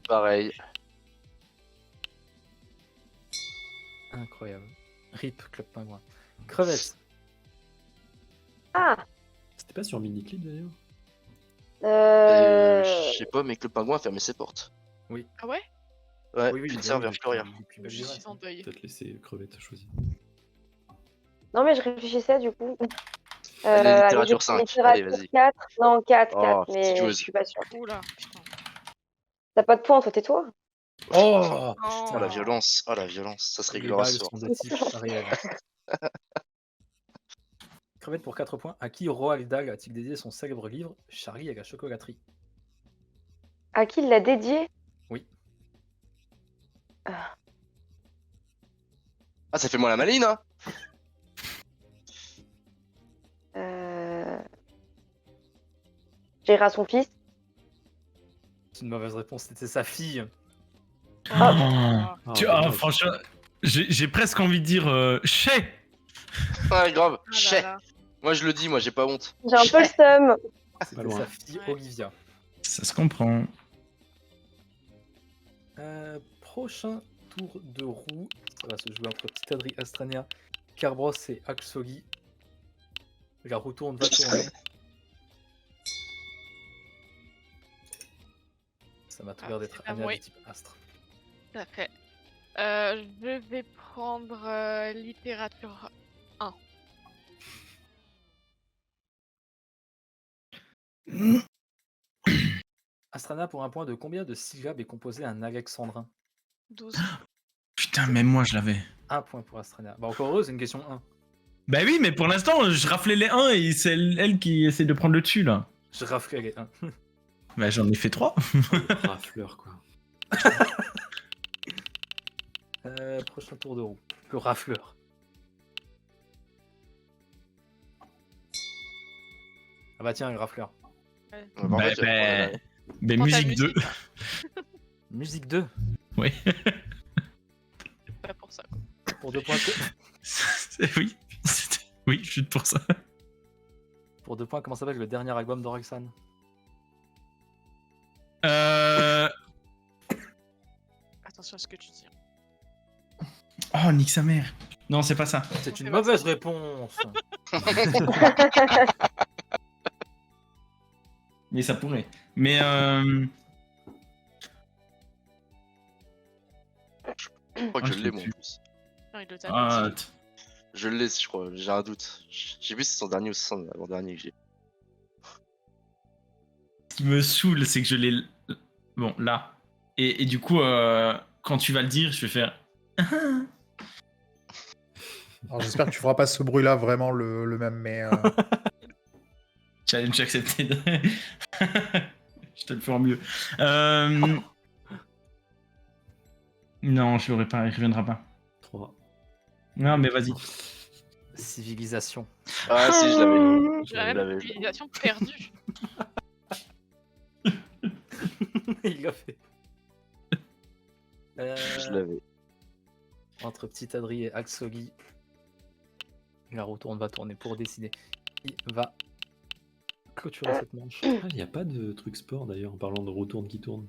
Pareil. Incroyable. RIP Club Penguin. Crevette. Ah C'était pas sur Miniclip d'ailleurs? Je sais pas, mais que le pingouin a fermé ses portes. Ah ouais? Ouais, Oui, oui, plus de bah serveur, oui, plus rien. depuis belle Je lurette. suis en deuil. Peut-être laisser Crevette choisir. Non, mais je réfléchissais du coup. Allez, Allez, littérature je- 5. littérature Allez, vas-y. 4. Non, 4, Oh, 4, mais petite je joueuse. suis pas sûre. Oula, putain. T'as pas de points, toi, tais-toi. Oh Oh la violence, oh la violence, ça se Les réglera balles ce soir. sont de type réel. Crevette pour 4 points. À qui Roald Dahl a-t-il dédié son célèbre livre Charlie et la chocolaterie? À qui il l'a dédié? Ah, ça fait moi la maline, hein. J'irai à son fils. C'est une mauvaise réponse, c'était sa fille. Ah, Ah, tu, dommage. franchement, j'ai presque envie de dire Chez. Ouais, grave. Ah là Chais. là. Moi, je le dis, moi, j'ai pas honte. J'ai un peu le seum. C'était loin. sa fille Ouais. Olivia. Ça se comprend. Prochain tour de roue. Ça va se jouer entre Petit Adri, Astrania, Kerbros et Axogi. La roue tourne, va tourner. Ça m'a tout l'air d'être c'est à Anya moi. du type Astre. Tout à fait. Je vais prendre littérature 1. Astrana, pour un point de combien de syllabes est composé un alexandrin? 12. Putain, même moi je l'avais. Un point pour Astrana. Bah encore heureux, c'est une question 1. Bah oui, mais pour l'instant, je raflais les 1 et c'est elle qui essaie de prendre le dessus là. Je raflais les 1. Bah j'en ai fait 3. Rafleur, quoi. Prochain tour de roue. Le rafleur. Ah bah tiens, le rafleur. Ouais, Bah, en fait, bah, je vais prendre bah, Prends ta musique 2. Musique 2. Oui. Pas pour ça. Quoi. Pour 2 points. Oui. Oui, juste pour ça. Pour 2 points, comment s'appelle le dernier album d'Orexan? Attention à ce que tu dis. Oh, nique sa mère. Non, c'est pas ça. C'est une fait pas mauvaise ça. réponse. Mais ça pourrait. Mais Je crois que Ah, je je l'ai, l'ai moi, en plus. plus. Non, il le tape. ah, Je l'ai, je crois. J'ai un doute. J'ai vu si c'est son dernier ou son avant-dernier que j'ai. ce qui me saoule, c'est que je l'ai. Bon, là. Et du coup, quand tu vas le dire, je vais faire. Alors j'espère que tu feras pas ce bruit-là vraiment le même, mais Challenge accepté. Je te le fais en mieux. Non, je l'aurai pas, il reviendra pas. 3. Non, mais vas-y. Civilisation. Ah, si, je l'avais. J'ai la Je même l'avais. civilisation perdue. Il l'a fait. Je l'avais. Entre Petit Adri et Axogi. La roue tourne, va tourner pour décider. Qui va clôturer cette manche? Il n'y a pas de truc sport d'ailleurs en parlant de retourne qui tourne.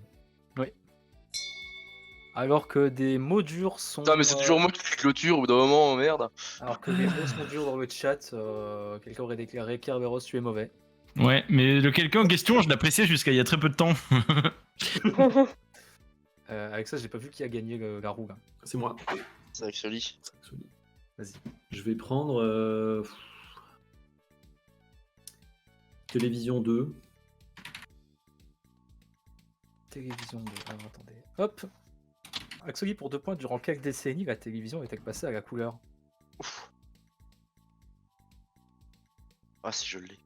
Alors que des mots durs sont. Putain, mais c'est toujours moi qui clôture au bout d'un moment, merde. Alors que les mots sont durs dans le chat, quelqu'un aurait déclaré Kerberos, tu es mauvais. Ouais, mais le quelqu'un en question, je l'appréciais jusqu'à il y a très peu de temps. Avec ça, j'ai pas vu qui a gagné la roue. Là. C'est moi. C'est avec ce lit. Vas-y. Je vais prendre Télévision 2. Télévision 2. Alors attendez. Hop. Axogi pour 2 points. Durant quelques décennies, la télévision était passée à la couleur. Ah, si je l'ai.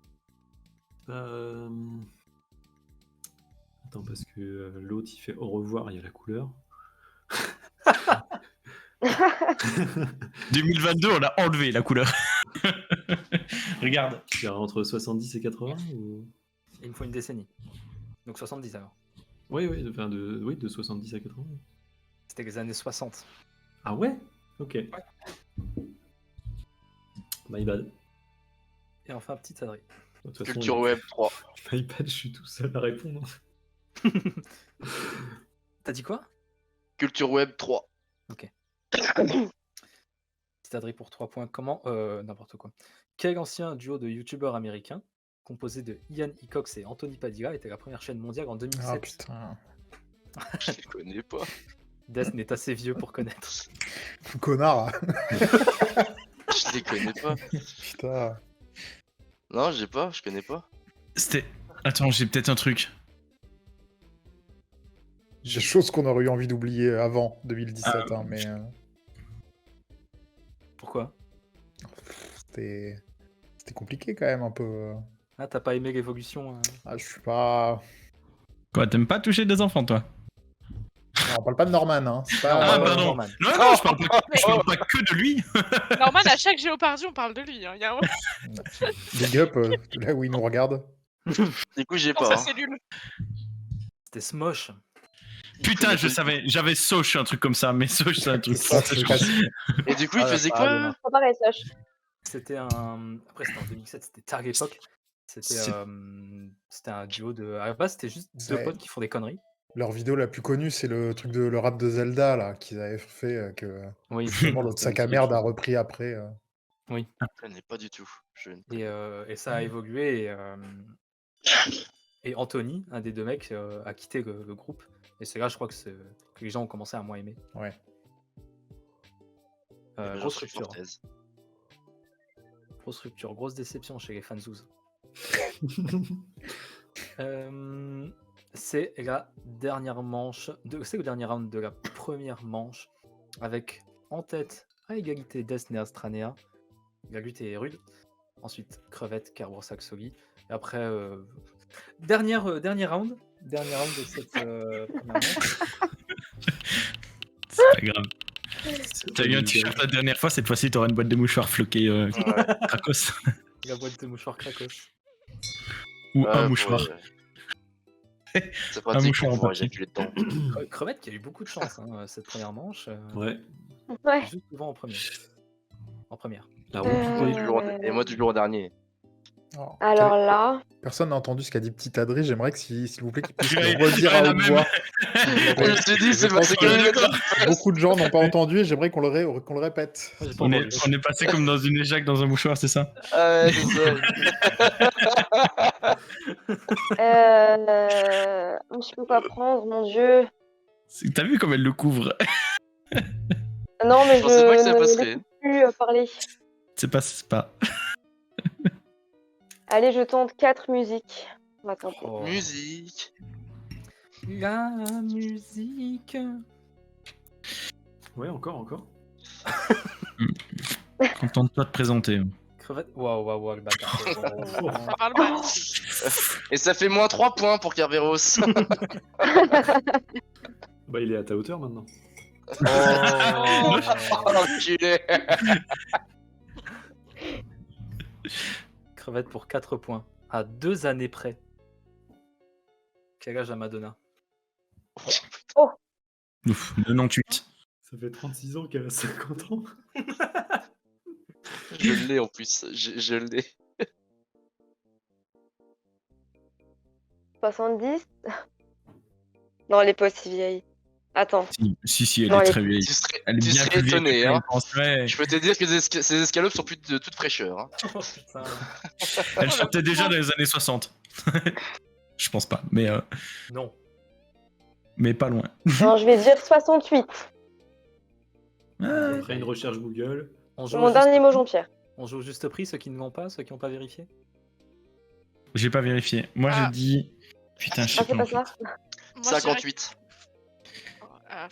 Attends, parce que l'autre il fait au revoir, il y a la couleur. 2022, on a enlevé la couleur. Regarde. Il y aura entre 70 et 80 ou... Il me faut une décennie. Donc 70 alors. Oui, enfin de 70 à 80. C'était les années 60. Ah ouais? Ok. My bad. Et enfin, Petit Adri. De toute façon, Culture Web 3. My bad, je suis tout seul à répondre. T'as dit quoi? Culture Web 3. Petit Adri pour 3 points. Comment n'importe quoi. Quel ancien duo de youtubeurs américains, composé de Ian Hickox et Anthony Padilla, était la première chaîne mondiale en 2007? ah putain, Je les connais pas. Death n'est assez vieux pour connaître. connard. Je les connais pas. Putain. Non, j'ai pas, je connais pas. C'était. Attends, j'ai peut-être un truc. Des choses qu'on aurait eu envie d'oublier avant 2017, hein, mais Pourquoi? c'était compliqué quand même un peu. Ah, t'as pas aimé l'évolution Ah, je suis pas. Quoi, t'aimes pas toucher des enfants, toi? Non, on parle pas de Norman, hein. C'est pas... Ah, pardon. Norman. Non, je parle pas que de lui. Norman, à chaque Géopardy, on parle de lui. Hein. Il y a un... Big up, là où il nous regarde. Du coup, j'ai dans pas. sa Hein. cellule. C'était Smosh. Putain, je savais. J'avais Soch, un truc comme ça. Mais Soch, c'est un truc. Ça, c'est facile. Et du coup, il Ah, faisait ah, quoi dommage. C'est pareil, Soch. C'était un. Après, c'était en 2007, c'était tard à l'époque. C'est- C'était un duo de. À la base, c'était juste deux C'est- potes qui font des conneries. Leur vidéo la plus connue, c'est le truc de le rap de Zelda, là, qu'ils avaient fait, que Oui. justement l'autre Ça sac me à dit merde quelque a chose. repris après. Je connais pas du tout. Je ne Et ça a évolué. Et Anthony, un des deux mecs, a quitté le groupe. Et c'est là, je crois, que les gens ont commencé à moins aimer. Ouais. Grosse rupture. Grosse rupture, grosse déception chez les fanzouz. C'est la dernière manche. C'est le dernier round de la première manche. Avec en tête, à égalité, Death et Astranea. La lutte est rude. Ensuite, Crevette, Kerberos, Saxoli. Et après, dernier round. Dernier round de cette première manche. C'est pas grave. T'as eu un t-shirt la dernière fois, cette fois-ci t'auras une boîte de mouchoirs floqués Krakos. La boîte de mouchoirs Krakos. Ou un mouchoir. C'est pratique mouchoir pour en pouvoir papier. éjaculer dedans. Crevette qui a eu beaucoup de chance cette première manche. Ouais. Ouais. Juste souvent en première. La Et moi, roue. et moi du jour dernier. Oh. Alors là, Personne n'a entendu ce qu'a dit Petit Adré. J'aimerais que, s'il vous plaît, qu'il puisse Ouais, le redire ouais, à la haute même. voix. Je me suis dit, c'est Je pense parce que que. beaucoup de gens n'ont pas entendu et j'aimerais qu'on le répète. Moi, j'ai pas On entendu. est passé comme dans une éjac dans un mouchoir, c'est ça? Ah ouais, c'est ça. je peux pas prendre, mon dieu. T'as vu comme elle le couvre? Non, mais Je pensais pas que ça ne passerait. laisse plus parler. C'est pas. Allez, je tente 4 musiques. On va tenter. Oh. Musique. La musique. Ouais, encore. Contente-toi de présenter. Crevette. Waouh, le bâtard. Ça parle mal. Et ça fait moins 3 points pour Kerberos. Bah, il est à ta hauteur maintenant. Oh, l'enculé. Crevette pour 4 points. À 2 années près. Quel âge a Madonna? Ouf, 98. Ça fait 36 ans qu'elle a 50 ans. Je l'ai en plus. Je l'ai. 70. Non, elle est pas aussi vieille. Attends. Si, elle Non, est elle très vieille. Tu serais, Elle est tu bien serais plus vieille étonné. que Hein. je penserais. Je peux te dire que ces escalopes sont plus de toute fraîcheur. Hein. Oh putain. Elle chantait déjà dans les années 60. Je pense pas, Non. mais pas loin. Non, je vais dire 68. Après une recherche Google. On C'est joue, mon au juste... dernier mot, Jean-Pierre. on joue au juste prix, ceux qui ne l'ont pas, ceux qui n'ont pas vérifié. J'ai pas vérifié. Moi Ah. j'ai dit. Putain, je sais Ah, c'est pas. pas en ça fait. Moi, je dirais 58. Ah,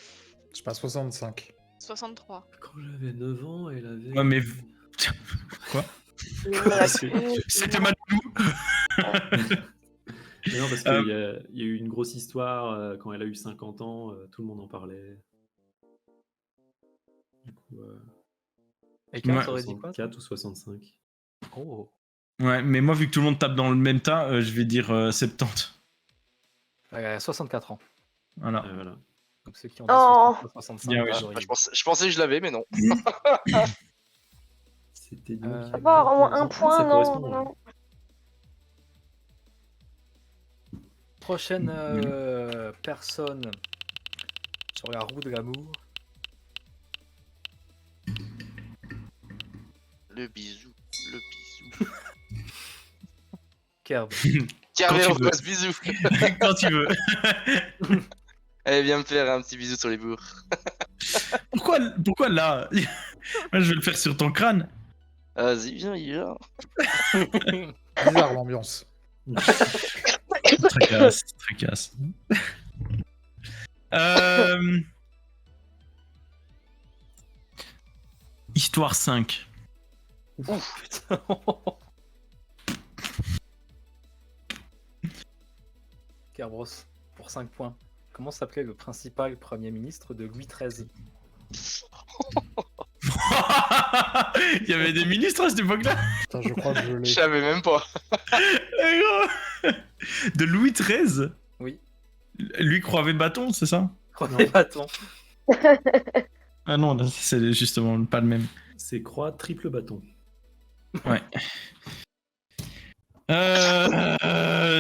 Je sais pas, 65. 63. Quand j'avais 9 ans, elle avait. Ouais, mais. Quoi? C'était ma doudou. Mais non, parce qu'il y a eu une grosse histoire quand elle a eu 50 ans, tout le monde en parlait. Du coup, Et quand Ouais. t'aurais dit quoi? 64 ou 65. Oh. Ouais, mais moi, vu que tout le monde tape dans le même tas, je vais dire 70. 64 ans. Voilà. Voilà. Donc ceux qui ont dit Oh. 65, Bien, oui, vous Ah, auriez je pensais que je l'avais, mais non. C'était Euh, Ça va avoir au moins un Ça point, non, correspond, ouais. non. Prochaine personne sur la roue de l'amour. Le bisou. Le bisou. Kerb. Kerberos, veux. bisou. Quand tu veux. Allez, viens me faire un petit bisou sur les bourres. Pourquoi là? Moi, je vais le faire sur ton crâne. Vas-y, viens. Bizarre l'ambiance. Très casse. Histoire 5. Putain. Kerbros, pour 5 points. Comment s'appelait le principal premier ministre de Louis XIII? Il y avait des ministres à cette époque-là. Putain, je crois que je Je l'ai. savais même pas. Eh, gros. De Louis XIII. Oui. Lui croyait bâton, c'est ça? Premier bâton. Ah non, là, c'est justement pas le même. C'est croix triple bâton. Ouais.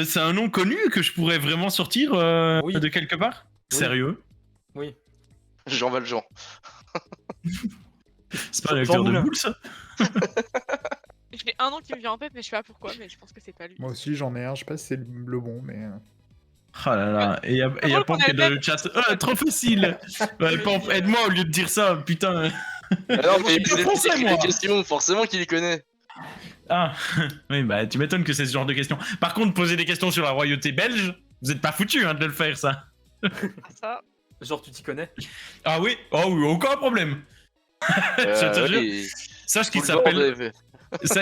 C'est un nom connu que je pourrais vraiment sortir Oui. de quelque part. Oui. Sérieux? Oui. Jean Valjean. C'est pas un Jean acteur de Moulin. boule, ça? J'ai un nom qui me vient en tête, mais je sais pas pourquoi, mais je pense que c'est pas lui. Moi aussi, j'en ai un. Je sais pas si c'est le bon, mais. Oh là là, et y a drôle Pomp qu'on qui est a dans le le chat. Trop facile! Ouais, Pomp, aide-moi au lieu de dire ça, putain. Alors, mais Je suis français, c'est moi. des questions, forcément qu'il les connaît. Ah, oui, bah tu m'étonnes que c'est ce genre de questions. Par contre, poser des questions sur la royauté belge, vous êtes pas foutus hein, de le faire, ça. Ah, ça. Genre, tu t'y connais? Ah oui? Oh oui, aucun problème. Je te jure. Oui. Sache qu'il Tout le bord s'appelle.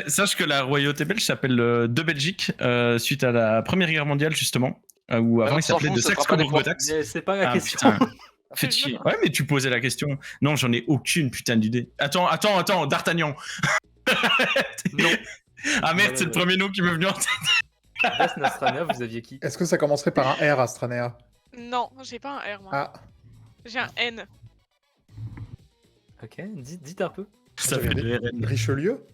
de- Sache que la royauté belge s'appelle de Belgique suite à la Première Guerre mondiale, justement. Où avant on il s'en s'appelait fout, de ça fera pas des Saxe-Cobourg-Gothax. Mais c'est pas la Ah question. putain. Faites chier. Ouais, mais tu posais la question. Non, j'en ai aucune putain d'idée. Attends, D'Artagnan. Non. Ah merde, Ouais, c'est le ouais. premier nom qui m'est venu en tête. Death Nastrania, vous aviez qui? Est-ce que ça commencerait par un R, Astranea? Non, j'ai pas un R, moi. Ah, J'ai un N. Ok, dites un peu. Ça fait le RN. Richelieu?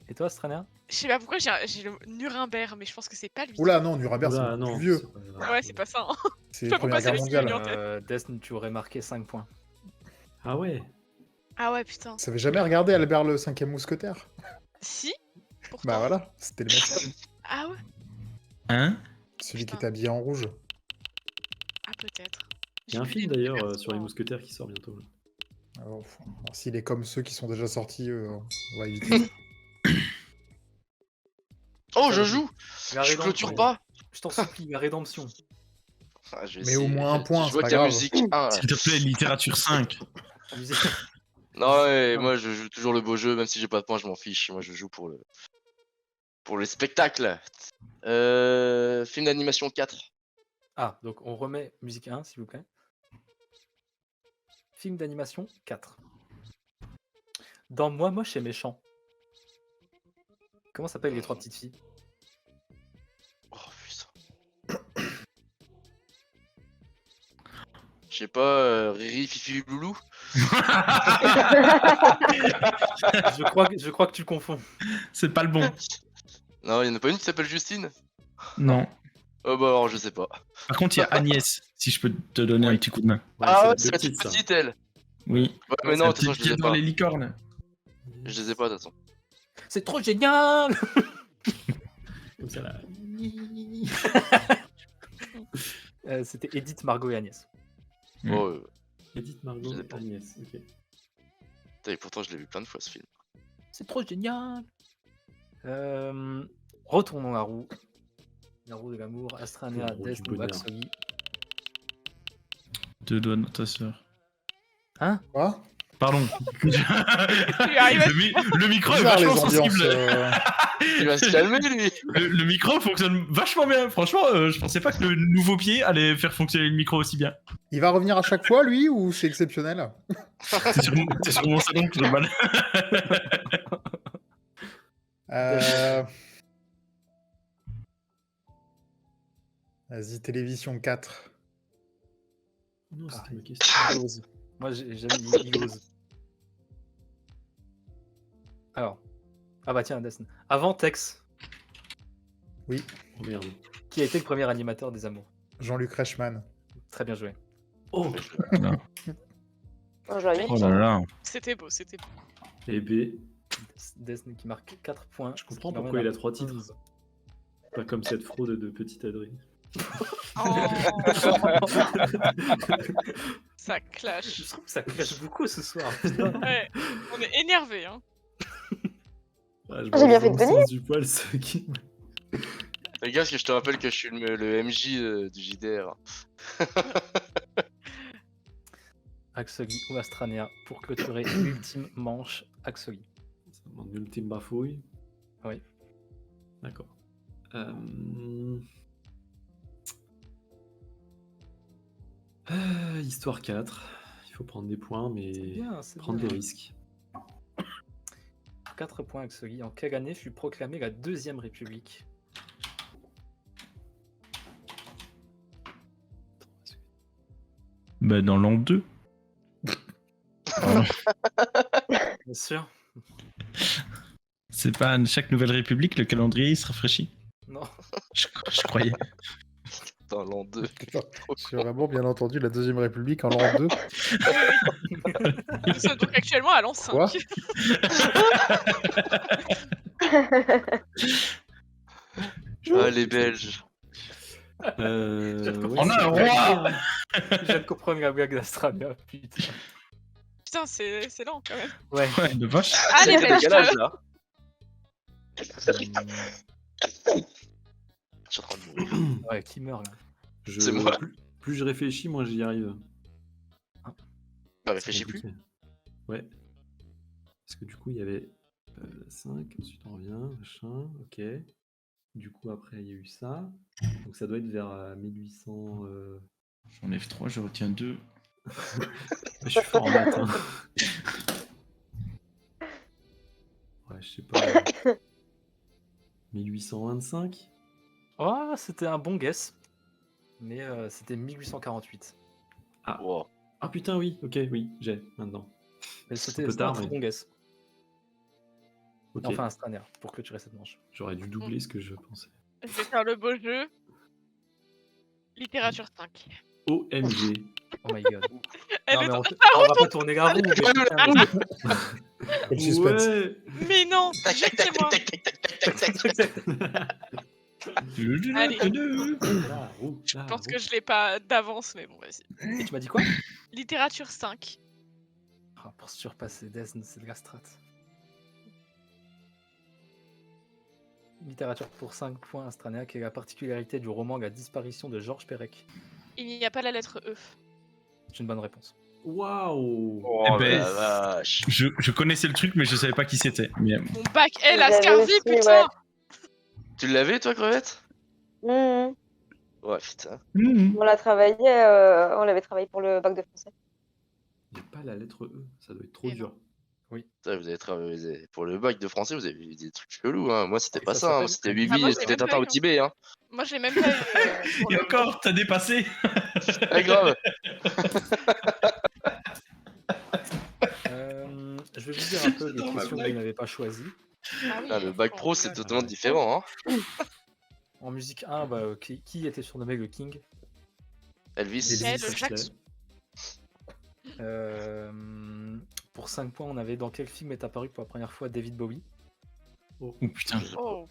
Et toi, Strania? Je sais pas pourquoi j'ai le Nuremberg, mais je pense que c'est pas lui. Oula, non, Nuremberg, Oula, c'est non. plus vieux. c'est pas grave. Ouais, c'est pas ça. Hein. C'est Je sais la pas pourquoi Première Guerre c'est le mondiale. en tête. Desne, tu aurais marqué 5 points. Ah ouais. Ah ouais, putain. Ça avait jamais regardé Albert le 5e mousquetaire? Si. Pourtant. Bah voilà, c'était le mec. Ah ouais. Hein? Celui qui Putain. est habillé en rouge. Ah peut-être. Il y a un J'ai vu film des d'ailleurs versions. sur les mousquetaires qui sort bientôt. là. Alors, s'il est comme ceux qui sont déjà sortis, on va éviter. Oh, je joue. La Je rédemption. clôture pas. Je t'en supplie, la rédemption. Ah, je vais Mais essayer. au moins un point, Je c'est vois pas qu'il y a grave. musique 1. S'il te plaît, littérature 5. Musique. Non, ouais, Non. moi je joue toujours le beau jeu, même si j'ai pas de points, je m'en fiche. Moi je joue pour le spectacle. Film d'animation 4. Ah, donc on remet musique 1, s'il vous plaît. Film d'animation 4. Dans Moi moche et méchant. Comment s'appellent les 3 petites filles? Oh putain. Je sais pas, Riri, Fifi, Loulou. Je crois que tu confonds. C'est pas le bon. Non, il y en a pas une qui s'appelle Justine. Non. Oh bah alors je sais pas. Par contre, il y a Agnès, si je peux te donner un petit coup de main. Ouais, Ah ouais, c'est c'est la la toute ça. petite elle. Oui. Ouais, mais C'est non, la de toute façon petite je qui les est ai dans pas. les licornes. Je les ai pas de toute façon. C'est trop génial. Comme ça là. C'était Edith, Margot et Agnès. Mm. Oh, Edith Margot Je l'ai pas. Agnès. Ok. putain, et pourtant je l'ai vu plein de fois ce film. C'est trop génial. Retournons la roue. La roue de l'amour. Astrania, La roue du Desne ou bonheur. Axogi. Deux doigts dans ta sœur. Hein? Quoi? Pardon. lui arrive à- Le micro est Bizarre, les vachement ambiances. sensible. Il va se calmer lui. Le micro fonctionne vachement bien. Franchement, je pensais pas que le nouveau pied allait faire fonctionner le micro aussi bien. Il va revenir à chaque fois, lui, ou c'est exceptionnel? C'est sur mon salon que j'ai mal. Vas-y, télévision 4. Non, c'était Ah, ma question. Il ose. Moi j'aime il ose. Alors. Ah bah tiens, Desne. Avant Tex, Oh merde. qui a été le premier animateur des Amours. Jean-Luc Reichmann. Très bien joué. Oh. Oh, joli. Oh là là. C'était beau, c'était beau. Et B. Desne qui marque 4 points. Je comprends ce qui pourquoi il a l'emmène à 3 titres. 11. Pas comme cette fraude de petite Adrien. Oh, ça clash. Je trouve que ça clash beaucoup ce soir. putain. Ouais, on est énervé, hein. Ah, je Ah, j'ai bien fait vois de dans le venir. sens du poil, ceux qui... Les gars, parce que je te rappelle que je suis le MJ du JDR. Axogi ou Astrania pour clôturer l'ultime manche. Axogi. Ça demande une ultime bafouille. Oui. D'accord. Histoire 4. Il faut prendre des points, mais Bien, c'est prendre bien. des risques. 4 points Axogi. En quelle année fut proclamée la Deuxième République? Bah, dans l'an 2. Bien sûr. C'est pas à chaque nouvelle république, le calendrier il se rafraîchit. Non. Je croyais. Dans l'an 2. J'ai vraiment bien entendu la Deuxième République en l'an 2. Nous sommes donc actuellement à l'an 5. Quoi Ah, les Belges. On a un roi. Je viens de comprendre la blague d'Astrania, putain. Putain, c'est lent quand même. Ouais. Ouais, de vache. Ah, C'est les quel Belges, décalage là Hum, Je suis en train de mourir. ouais, qui meurt là? C'est moi. Plus je réfléchis, moins j'y arrive. Bah, réfléchis C'est plus. compliqué. Ouais. Parce que du coup, il y avait 5, ensuite on revient, machin, ok. Du coup, après, il y a eu ça. Donc ça doit être vers 1800. J'enlève 3, je retiens 2. Je suis fort en maths. Hein. Ouais, je sais pas. 1825. Oh, c'était un bon guess. Mais c'était 1848. Wow. Ah putain, oui, ok, oui, j'ai maintenant. Mais C'est c'était un peu c'était un tard, très mais- bon guess. Ok, Enfin, Astrania, pour clôturer cette manche. j'aurais dû doubler ce que je pensais. Je vais faire le beau jeu. Littérature 5. OMG. Oh my god. Elle Non, est mais en- on va pas tourner la roue. mais putain, Quel suspense. Ouais. Mais non, Tac, tac, tac, moi. tac, tac, tac, tac, tac, tac. Allez. La roue, Je la pense roue. que je l'ai pas d'avance, mais bon, vas-y. Et tu m'as dit quoi? Littérature 5. Ah, pour surpasser Desne, c'est de la strat. Littérature pour 5 points, Astrania, qui est la particularité du roman La disparition de Georges Perec. Il n'y a pas la lettre E. C'est une bonne réponse. Waouh. Oh Eh ben, la vache. Je connaissais le truc, mais je savais pas qui c'était. Mais Mon bac L Vous à avez Scarvy, aussi, putain. ouais. Tu l'avais toi, Crevette? Mhm. Ouais, putain. On l'a travaillé, on l'avait travaillé pour le bac de français. Il n'y a pas la lettre E, ça doit être trop Et dur. Putain, vous avez travaillé pour le bac de français, vous avez eu des trucs chelous. Hein. Moi, c'était Et pas ça ça. Hein. s'appelle- Moi, c'était Ah, moi, Bibi, j'ai c'était même pas Tintin eu, au hein. Tibet. Hein. Moi, j'ai même pas eu. Pour Et le- encore, t'as dépassé. Ah, grave. Je vais vous dire un peu les Dans ma questions que blague. vous n'avez pas choisies. Ah oui, Ah, le bac oh, pro, c'est voilà. totalement différent. Hein. En musique 1, bah, qui était surnommé le King? Elvis. Quel Elvis Jacques- Presley. Pour 5 points, on avait dans quel film est apparu pour la première fois David Bowie? Oh putain. Oh,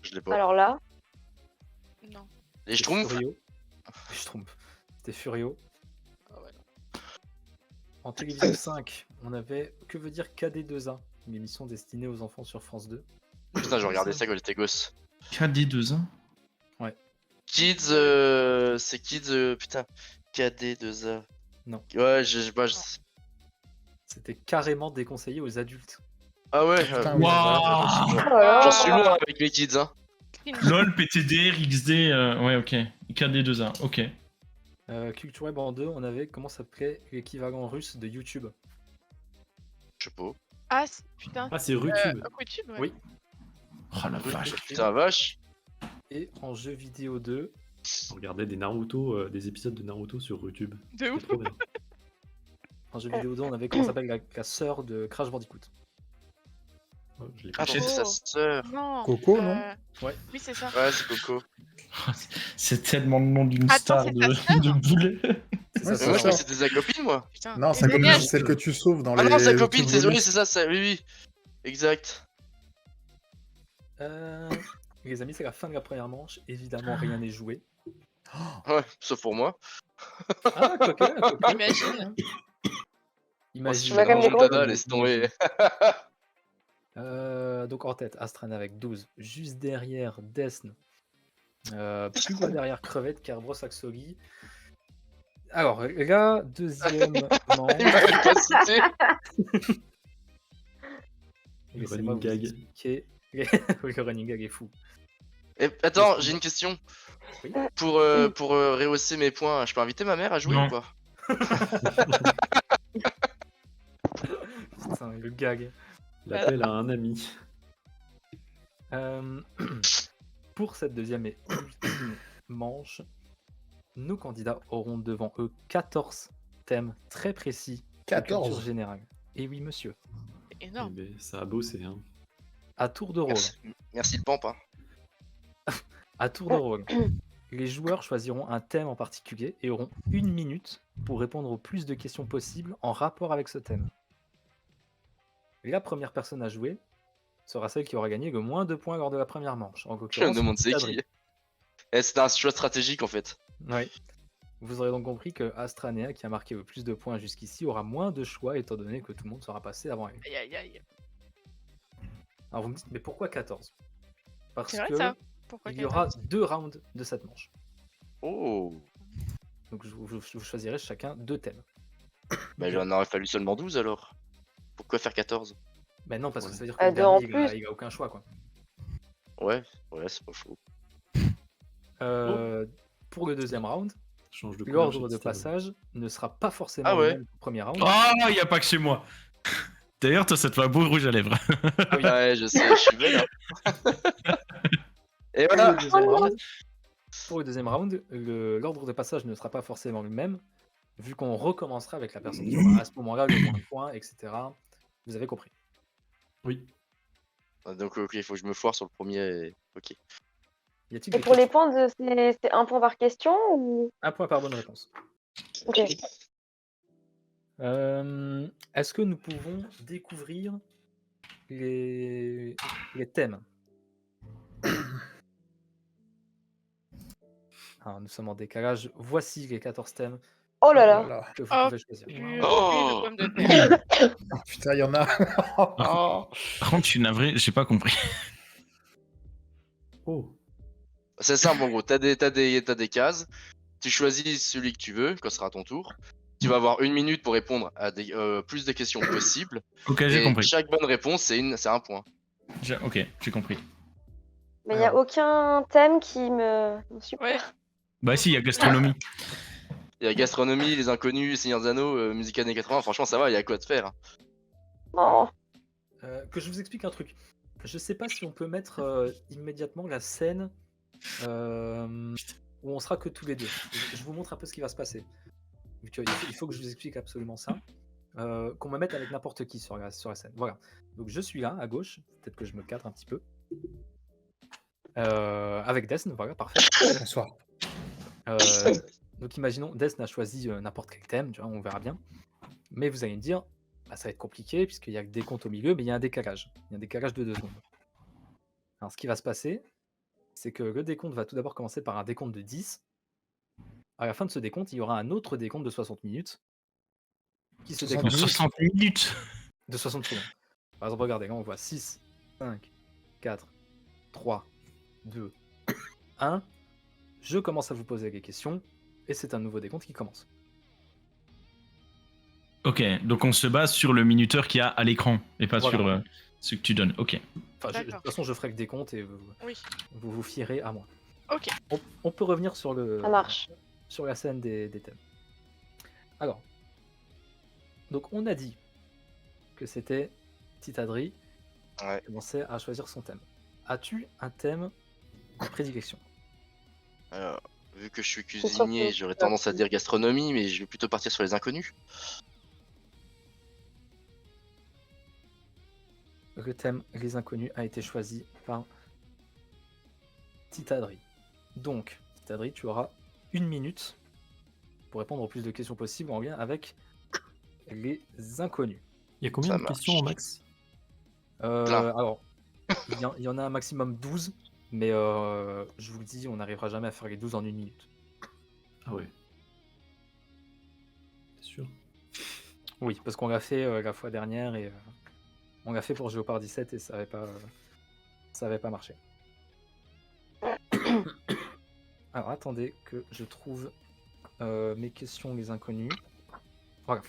Je l'ai pas. Alors là, non. Les Schtroumpfs. Furio. Schtroumpf. C'était Furio. Ah ouais, non. En télévision 5, on avait Que veut dire KD2A, une émission destinée aux enfants sur France 2. Putain, je regardais ça quand j'étais gosse. KD2A. Kids, c'est Kids, putain. KD2A. Non. Ouais, C'était carrément déconseillé aux adultes. Ah ouais, Putain, oui. Waouh. oh là là. j'en suis loin avec les kids. Hein. LOL, PTDR, XD. Ouais, ok. KD2A. Ok. Culture Web en 2, on avait comment s'appelait l'équivalent russe de YouTube. Je sais pas. Ah, putain. Ah, c'est Rutube. YouTube, ouais. Oui. Oh la vache. Putain, vache. Et en jeu vidéo 2, On regardait des Naruto, des épisodes de Naruto sur Rutube. De C'était ouf. trop bien. en jeu vidéo 2, on avait comment s'appelle la sœur de Crash Bandicoot. Oh, je l'ai pas. Attends, c'est sa sœur. Non. Coco, non Ouais. Oui, c'est ça. Ouais, c'est Coco. C'est tellement le nom d'une Attends, star c'est de, ta sœur de boulet. C'est Ouais, sa Mais moi, je sœur. crois que c'était sa copine, moi. Putain. Non, Mais sa copine, merde. c'est celle que tu sauves dans Ah les. non, sa copine, Tube c'est Bonus. oui, c'est ça, oui, oui. Exact. Les amis, c'est la fin de la première manche. Évidemment, rien n'est joué. Ouais, sauf pour moi. Ah, quoique. Imagine. Imagine. vas quand même Dans des mon dada, comptes. laisse tomber. Donc en tête, Astrana avec 12. Juste derrière, Desne. Plus loin derrière, Crevette, Carbros, Axoli. Alors, la deuxième manche. Il m'avait pas cité. Le Laissez-moi running vous gag. expliquer. Oui, le running gag est fou. Et, attends, j'ai une question. Oui. Pour rehausser mes points, je peux inviter ma mère à jouer Non. ou pas? Putain, le gag. L'appel à un ami. Euh, Pour cette deuxième et ultime manche, nos candidats auront devant eux 14 thèmes très précis de culture 14. générale. Et oui, monsieur. C'est Eh énorme. ben, ça a bossé, hein. À tour de rôle. Merci le pampe. Hein. À tour de rôle. Les joueurs choisiront un thème en particulier et auront 1 minute pour répondre au plus de questions possibles en rapport avec ce thème. La première personne à jouer sera celle qui aura gagné le moins de points lors de la première manche. En Je me l'occurrence, demande c'est Adrien. qui. C'est un choix stratégique en fait. Oui. Vous aurez donc compris que Astranea, qui a marqué le plus de points jusqu'ici, aura moins de choix étant donné que tout le monde sera passé avant elle. Aïe aïe aïe. Alors vous me dites, mais pourquoi 14 ? Parce C'est vrai que ça. Pourquoi il y aura 2 rounds de cette manche. Oh. Donc vous choisirez chacun 2 thèmes. Bah il en aurait fallu seulement 12 alors. Pourquoi faire 14? Ben non, parce que ça veut dire Ah, que le deux en dernier, plus. il a aucun choix, quoi. Ouais, c'est pas faux. Pour le deuxième round, Change de couleur l'ordre chez de Tita. passage ne sera pas forcément Ah le ouais. même que le premier round. Oh, y a pas que chez moi. D'ailleurs, toi, ça te fait un beau rouge à lèvres. Ouais, je sais, je suis belle. Hein. Et Pour voilà. le deuxième round, pour le deuxième round, l'ordre de passage ne sera pas forcément le même, vu qu'on recommencera avec la personne qui aura à ce moment-là le moins de points, etc. Vous avez compris. Oui. Donc ok, il faut que je me foire sur le premier. Ok. Y a-t-il Et des pour les questions points, c'est 1 point par question ou... Un point par bonne réponse. Ok. Est-ce que nous pouvons découvrir les thèmes? Alors, nous sommes en décalage. Voici les 14 thèmes Oh là Oh là. là là. que vous Oh, pouvez choisir. Purée Oh. de pommes de terre. Oh, putain, il y en a. Par contre, je suis navré, j'ai pas compris. Oh. C'est simple en gros, t'as des cases, tu choisis celui que tu veux quand ce sera à ton tour. Tu vas avoir 1 minute pour répondre à plus de questions possibles. Ok, j'ai Et compris. chaque bonne réponse, c'est 1 point. Ok, j'ai compris. Mais il n'y a Alors. aucun thème qui me... Super. Ouais. Bah si, il y a gastronomie. Il y a gastronomie, les inconnus, Seigneur des Anneaux, musique années 80, franchement ça va, il y a quoi de faire. Hein. Oh. Que je vous explique un truc. Je sais pas si on peut mettre immédiatement la scène où on sera que tous les deux. Je vous montre un peu ce qui va se passer. Vu que il faut que je vous explique absolument ça. Qu'on me mette avec n'importe qui sur la scène. Voilà. Donc je suis là, à gauche. Peut-être que je me cadre un petit peu. Avec Desne, voilà, parfait. Bonsoir. Donc imaginons, Desne a choisi n'importe quel thème, tu vois, on verra bien. Mais vous allez me dire, bah, ça va être compliqué puisqu'il y a des comptes au milieu, mais il y a un décalage. Il y a un décalage de 2 secondes. Alors ce qui va se passer, c'est que le décompte va tout d'abord commencer par un décompte de 10. À la fin de ce décompte, il y aura un autre décompte de 60 minutes qui se 60 déclenche 60 minutes. de 60 secondes. Par exemple, regardez, là on voit 6, 5, 4, 3, 2, 1. Je commence à vous poser des questions et c'est un nouveau décompte qui commence. Ok, donc on se base sur le minuteur qu'il y a à l'écran et pas Voilà. sur ce que tu donnes. Ok. Enfin, de D'accord. toute façon, je ferai le décompte et Oui. vous vous fierez à moi. Ok. On peut revenir sur Ça marche. sur la scène des thèmes. Alors, donc on a dit que c'était Titadri Ouais. qui commençait à choisir son thème. As-tu un thème de prédilection? Alors, vu que je suis surtout- cuisinier, j'aurais tendance à dire gastronomie, mais je vais plutôt partir sur les inconnus. Le thème Les Inconnus a été choisi par Titadri. Donc, Titadri, tu auras 1 minute pour répondre au plus de questions possibles en lien avec les inconnus. Il y a combien Ça de questions au max? Plein. Alors, il y en a un maximum 12, mais je vous le dis, on n'arrivera jamais à faire les 12 en 1 minute. Ah ouais. C'est sûr. Oui, parce qu'on l'a fait la fois dernière et on l'a fait pour Géopard 17 et ça avait pas marché. Alors attendez que je trouve mes questions les inconnus. Voilà.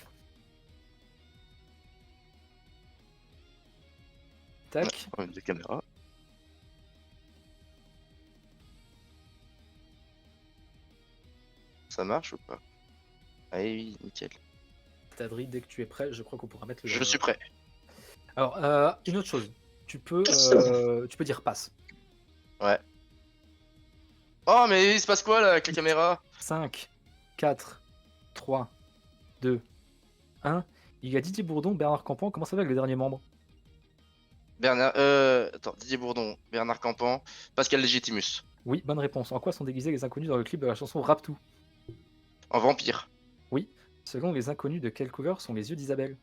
Tac. Problème de caméra. Ça marche ou pas? Ah oui, nickel. Tadri, dès que tu es prêt, je crois qu'on pourra mettre le. Je suis prêt. Alors, une autre chose. Tu peux dire passe. Ouais. Oh, mais il se passe quoi là avec la caméra? 5, 4, 3, 2, 1. Il y a Didier Bourdon, Bernard Campan. Comment ça va avec les derniers membres? Attends, Didier Bourdon, Bernard Campan, Pascal Légitimus. Oui, bonne réponse. En quoi sont déguisés les inconnus dans le clip de la chanson Rap-Tout? En vampire. Oui. Selon les inconnus, de quelle couleur sont les yeux d'Isabelle?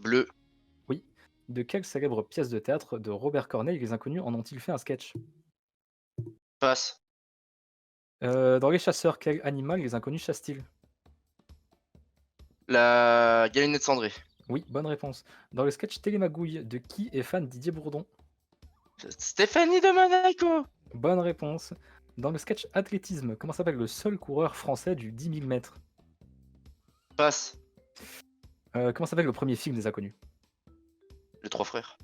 Bleu. Oui. De quelle célèbre pièce de théâtre de Robert Corneille les inconnus en ont-ils fait un sketch? Passe. Dans Les Chasseurs, quel animal les inconnus chassent-ils? La galinette cendrée. Oui, bonne réponse. Dans le sketch Télémagouille, de qui est fan Didier Bourdon? Stéphanie de Monaco. Bonne réponse. Dans le sketch Athlétisme, comment s'appelle le seul coureur français du 10 000 mètres? Passe. Comment s'appelle le premier film des inconnus? Les trois frères.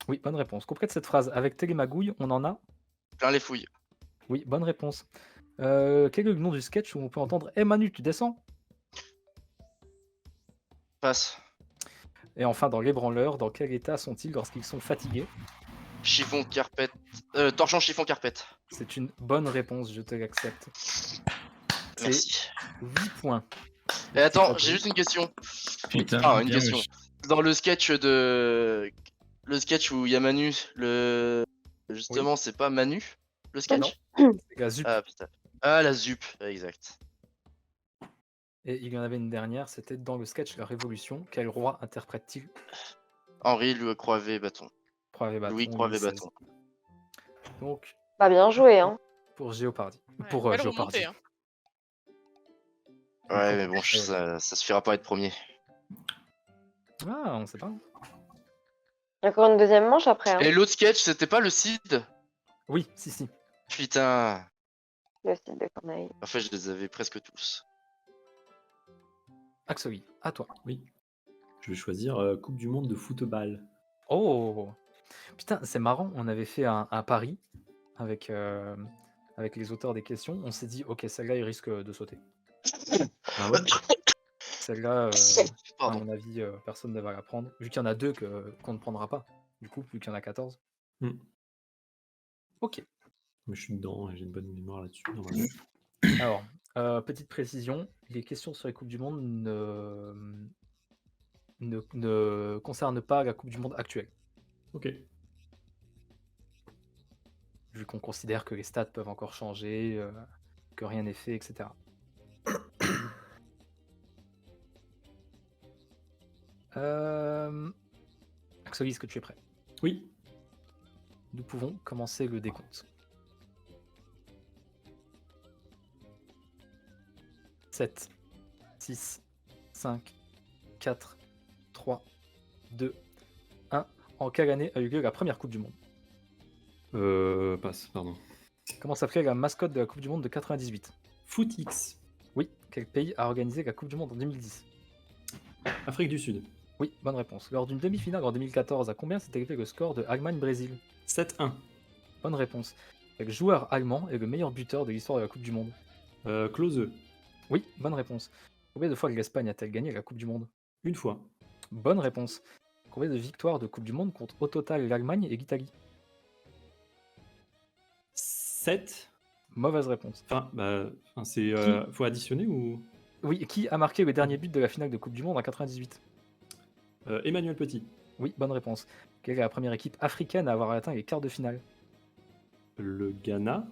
Oui, bonne réponse. Complète cette phrase. Avec Télémagouille, on en a? Plein les fouilles. Oui, bonne réponse. Quel est le nom du sketch où on peut entendre Eh Manu, tu descends? Passe. Et enfin, dans Les Branleurs, dans quel état sont-ils lorsqu'ils sont fatigués? Chiffon carpette. Torchon chiffon carpette. C'est une bonne réponse, je te l'accepte. C'est Merci. 8 points. Et attends, pas j'ai pris. juste une question. Putain, Ah, une bien, question. wesh. Dans le sketch où il y a Manu, justement, c'est pas Manu, le sketch? C'est la ZUP. Ah putain. Ah, la ZUP, exact. Et il y en avait une dernière, c'était dans le sketch La Révolution. Quel roi interprète-t-il? Henri Louis Croivet-Bâton. Croivet-Bâton, Louis Croivet-Bâton. Donc, Bah, bien joué, hein. pour Géopardy. Ouais, Pour belle Géopardy. remontée, hein. Ouais, mais bon, ça suffira pas à être premier. Ah, on sait pas. Il y a encore une deuxième manche après, hein. Et l'autre sketch, c'était pas le Cid? Oui, si. Putain. Le style de Corneille. En fait, je les avais presque tous. Axoli, à toi. Oui. Je vais choisir Coupe du Monde de football. Oh putain, c'est marrant, on avait fait un pari avec, avec les auteurs des questions. On s'est dit, ok, celle-là, il risque de sauter. Ah ouais? Celle-là, à Pardon. mon avis, personne ne va la prendre. Vu qu'il y en a deux qu'on ne prendra pas. Du coup, vu qu'il y en a 14. Hmm. Ok. Mais je suis dedans et j'ai une bonne mémoire là-dessus. normalement. Alors, petite précision, les questions sur les Coupes du Monde ne concernent pas la Coupe du Monde actuelle. Ok. Vu qu'on considère que les stats peuvent encore changer, que rien n'est fait, etc. Axoli, est-ce que tu es prêt? Oui. Nous pouvons commencer le décompte. 7, 6, 5, 4, 3, 2, 1. En quelle année a eu lieu la première Coupe du Monde? Passe, pardon. Comment s'appelait la mascotte de la Coupe du Monde de 98? FootX. Oui. Quel pays a organisé la Coupe du Monde en 2010? Afrique du Sud. Oui, bonne réponse. Lors d'une demi-finale en 2014, à combien s'est élevé le score de Allemagne-Brésil? 7-1. Bonne réponse. Quel joueur allemand est le meilleur buteur de l'histoire de la Coupe du Monde? Klose. Oui, bonne réponse. Combien de fois l'Espagne a-t-elle gagné la Coupe du Monde? Une fois. Bonne réponse. Combien de victoires de Coupe du Monde contre au total l'Allemagne et l'Italie? 7. Mauvaise réponse. C'est. Faut additionner ou. Oui, qui a marqué le dernier but de la finale de Coupe du Monde en 98? Emmanuel Petit. Oui, bonne réponse. Quelle est la première équipe africaine à avoir atteint les quarts de finale? Le Ghana.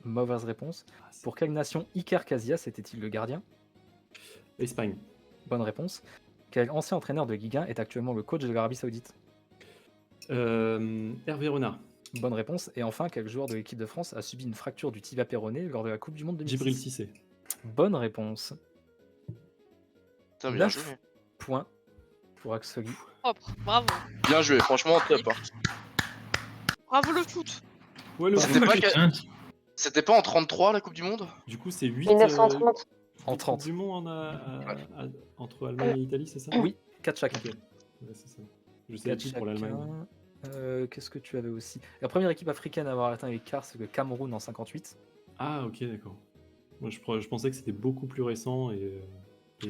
Mauvaise réponse. Pour quelle nation Iker Casillas était-il le gardien? Espagne. Bonne réponse. Quel ancien entraîneur de Ligue 1 est actuellement le coach de l'Arabie Saoudite? Hervé Renard. Bonne réponse. Et enfin, quel joueur de l'équipe de France a subi une fracture du tibia péroné lors de la Coupe du Monde 2006? Djibril Cissé. Bonne réponse. Putain, bien 9 joué. points pour Axoli. Propre, bravo. Bien joué, franchement, top. Hein. Bravo le foot. Ouais, le C'était pas, Putain, c'était pas en 33 la Coupe du Monde? Du coup, c'est 8. 1930. En 30. Du monde entre Allemagne et Italie, c'est ça? Oui, 4 chacun. Ok. Ouais, c'est ça. Je sais 4 plus pour l'Allemagne. chacun. Qu'est-ce que tu avais aussi? La première équipe africaine à avoir atteint les quarts, c'est le Cameroun en 58. Ah, ok, d'accord. Moi, je pensais que c'était beaucoup plus récent et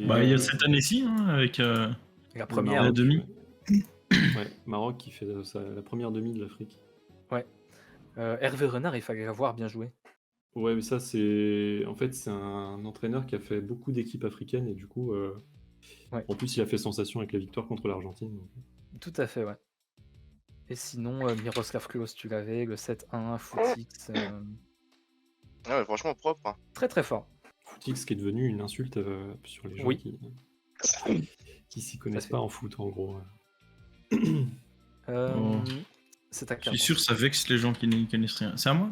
bah, il y a cette année-ci, hein, avec La le première. la demi. Ouais, Maroc qui fait la première demi de l'Afrique. Hervé Renard, il fallait l'avoir, bien joué. Ouais, mais ça, c'est. En fait, c'est un entraîneur qui a fait beaucoup d'équipes africaines et du coup. Ouais. En plus, il a fait sensation avec la victoire contre l'Argentine. donc. Tout à fait, ouais. Et sinon, Miroslav Klose, tu l'avais, le 7-1, Footix. Ah ouais, franchement propre. Hein. Très très fort. Footix qui est devenu une insulte sur les gens Oui. qui s'y connaissent fait. pas en foot, en gros. Oh. C'est ta Je carte. suis sûr que ça vexe les gens qui n'y connaissent rien. C'est à moi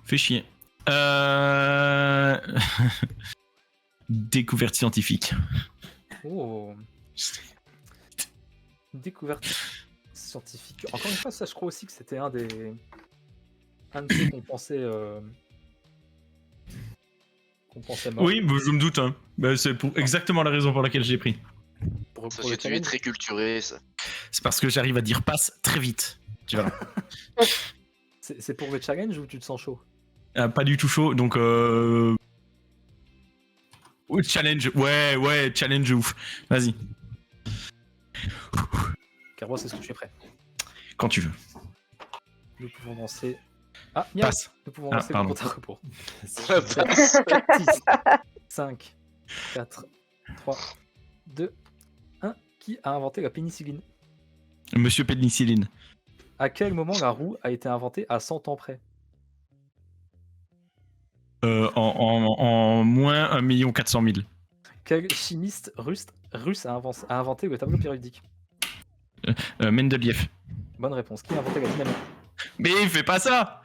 Fais chier. Découverte scientifique. Oh. Découverte scientifique. Encore une fois, ça, je crois aussi que c'était un de ceux qu'on pensait mort. Oui, bah, je me doute. Hein. Bah, c'est pour exactement la raison pour laquelle j'ai pris. Pour Parce le que tu es challenge. très culturé, ça. C'est parce que j'arrive à dire passe très vite. Tu vois. C'est pour le challenge ou tu te sens chaud? Pas du tout chaud, donc challenge, ouais, challenge ouf. Vas-y, Carbo, est-ce que tu es prêt? quand tu veux. Nous pouvons lancer. Ah, miaou. Passe. Nous pouvons Ah, lancer le pardon. compte à rebours. Ouais, 6, 5, 4, 3, 2, 1. Qui a inventé la pénicilline? Monsieur Pénicilline. À quel moment la roue a été inventée à 100 ans près? En moins 1 400 000. Quel chimiste russe a inventé le tableau périodique? Mendeleïev. Bonne réponse. Qui a inventé la dynamite? Mais fais pas ça.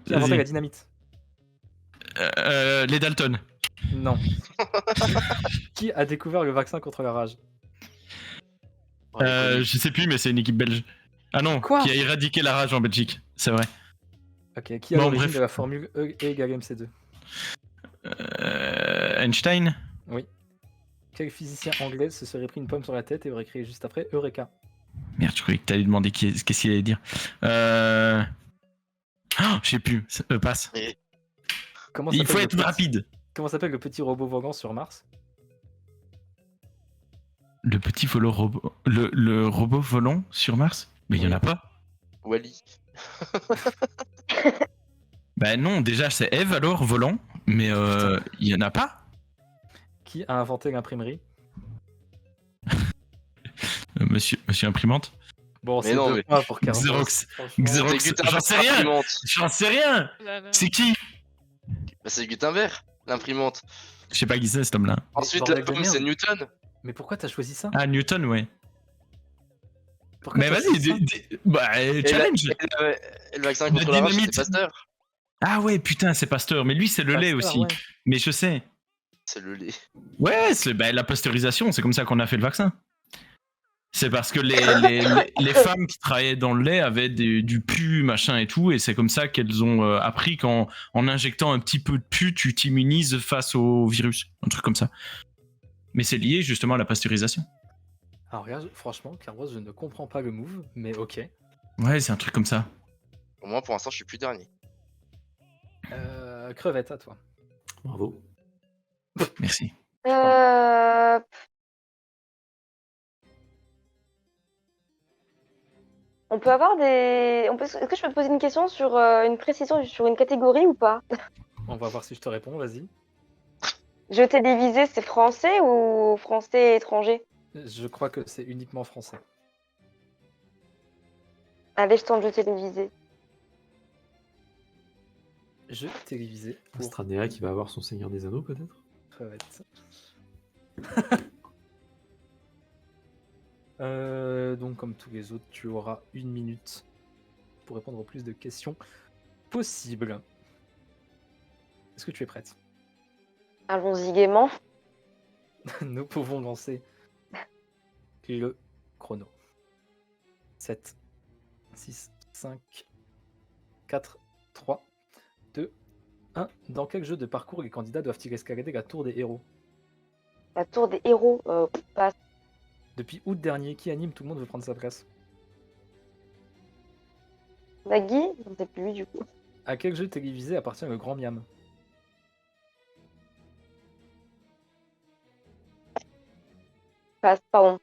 Qui a inventé Vas-y. la dynamite? Les Dalton. Non. Qui a découvert le vaccin contre la rage? Je sais plus, mais c'est une équipe belge. Ah non, Quoi qui a éradiqué la rage en Belgique, c'est vrai. Ok, qui a Bon, l'origine bref. de la formule E égale MC2? Einstein. Oui. Quel physicien anglais se serait pris une pomme sur la tête et aurait créé juste après Eureka? Merde, je croyais que t'allais demander qu'est-ce qu'il allait dire. Je sais plus, passe. Comment Il s'appelle faut le être petit- rapide. Comment s'appelle le petit robot volant sur Mars? Le petit robot. Le robot volant sur Mars? Mais il y en a pas. Wally. Bah non, déjà c'est Eve alors, volant. Mais il y en a pas. Qui a inventé l'imprimerie? Monsieur imprimante. Bon, Mais c'est non, 2 mais- points pour Carlos. Xerox. Franchement. Xerox. C'est Gutenberg, J'en sais rien. l'imprimante. J'en sais rien. Là, là. C'est qui? Bah, c'est Gutenberg, l'imprimante. Je sais pas qui c'est cet homme-là. Ensuite, bordel la de pomme, merde. c'est Newton. Mais pourquoi t'as choisi ça? Ah, Newton, ouais. Pourquoi Mais t'as vas-y, choisi ça? bah, challenge. Et le vaccin contre la rage, dynamite. c'est Pasteur. Ah ouais, putain, c'est Pasteur. Mais lui, c'est le lait Pasteur, aussi. ouais. Mais je sais. C'est le lait. Ouais, c'est la pasteurisation, c'est comme ça qu'on a fait le vaccin. C'est parce que les femmes qui travaillaient dans le lait avaient du pu, machin et tout, et c'est comme ça qu'elles ont appris qu'en injectant un petit peu de pu, tu t'immunises face au virus. Un truc comme ça. Mais c'est lié justement à la pasteurisation. Alors regarde, franchement, Carlos, je ne comprends pas le move, mais ok. Ouais, c'est un truc comme ça. Au moins, pour l'instant, je suis plus dernier. Crevette, à toi. Bravo. Merci. Euh, On peut avoir des. Est-ce que je peux te poser une question sur une précision sur une catégorie ou pas? On va voir si je te réponds, vas-y. Jeu télévisé, c'est français ou français et étranger? Je crois que c'est uniquement français. Allez, je tente jeu télévisé. Jeu télévisé pour Astranea qui va avoir son Seigneur des Anneaux, peut-être? crevette. Donc, comme tous les autres, tu auras 1 minute pour répondre au plus de questions possibles. Est-ce que tu es prête? Allons-y gaiement. Nous pouvons lancer le chrono. 7, 6, 5, 4, 3, 2, 1. Dans quel jeu de parcours les candidats doivent-ils escalader la tour des héros? La tour des héros. Passe. Depuis août dernier, qui anime Tout le monde veut prendre sa place? Nagui? Non, c'est plus lui du coup. À quel jeu télévisé appartient le Grand Miam? Passe, pardon.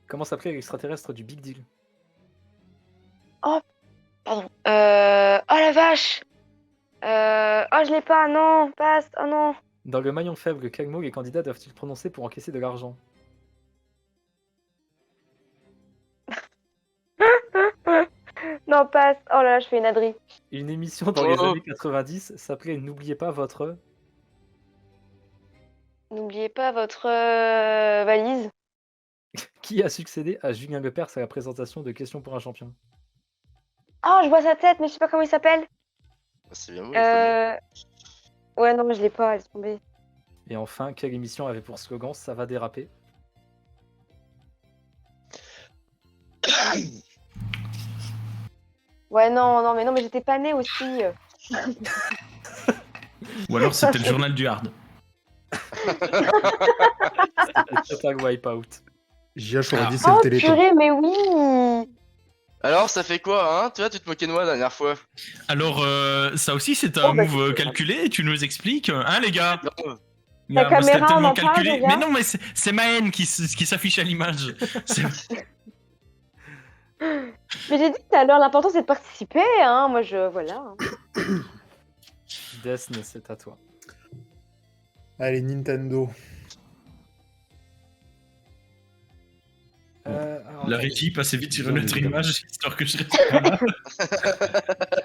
Comment s'appelait l'extraterrestre du Big Deal? Pardon. Oh la vache! Oh, je l'ai pas, non, passe, oh non. Dans le maillon faible, quel mot les candidats doivent-ils prononcer pour encaisser de l'argent? Non, passe. Oh là là, je fais une adrie. Une émission dans les Oh. années 90 s'appelait N'oubliez pas votre... N'oubliez pas votre valise. Qui a succédé à Julien Lepers à la présentation de Questions pour un champion? Oh, je vois sa tête, mais je sais pas comment il s'appelle. C'est bien, oui, il faut le dire. Ouais, non, mais je l'ai pas, laisse tomber. Et enfin, quelle émission avait pour slogan Ça va déraper? Ouais, non, mais j'étais pas née aussi. Ou alors c'était le journal du hard. C'était Total Wipeout. JH aurait dit c'est Oh, le Téléthon. purée, mais oui. Alors, ça fait quoi, hein? Tu vois, tu te moquais de moi la dernière fois. Alors, ça aussi, c'est un Oh, bah, move c'est- calculé, tu nous expliques, hein, les gars? Non, La Moi, c'était caméra, on tellement en parle, calculé. les gars Mais non, mais c'est ma haine qui s'affiche à l'image. C'est- Mais j'ai dit tout à l'heure, l'important c'est de participer, hein. Moi, voilà. Hein. Desne, c'est à toi. Allez, Nintendo. Alors, La attendez. régie passait vite sur une autre image, histoire que je reste pas là.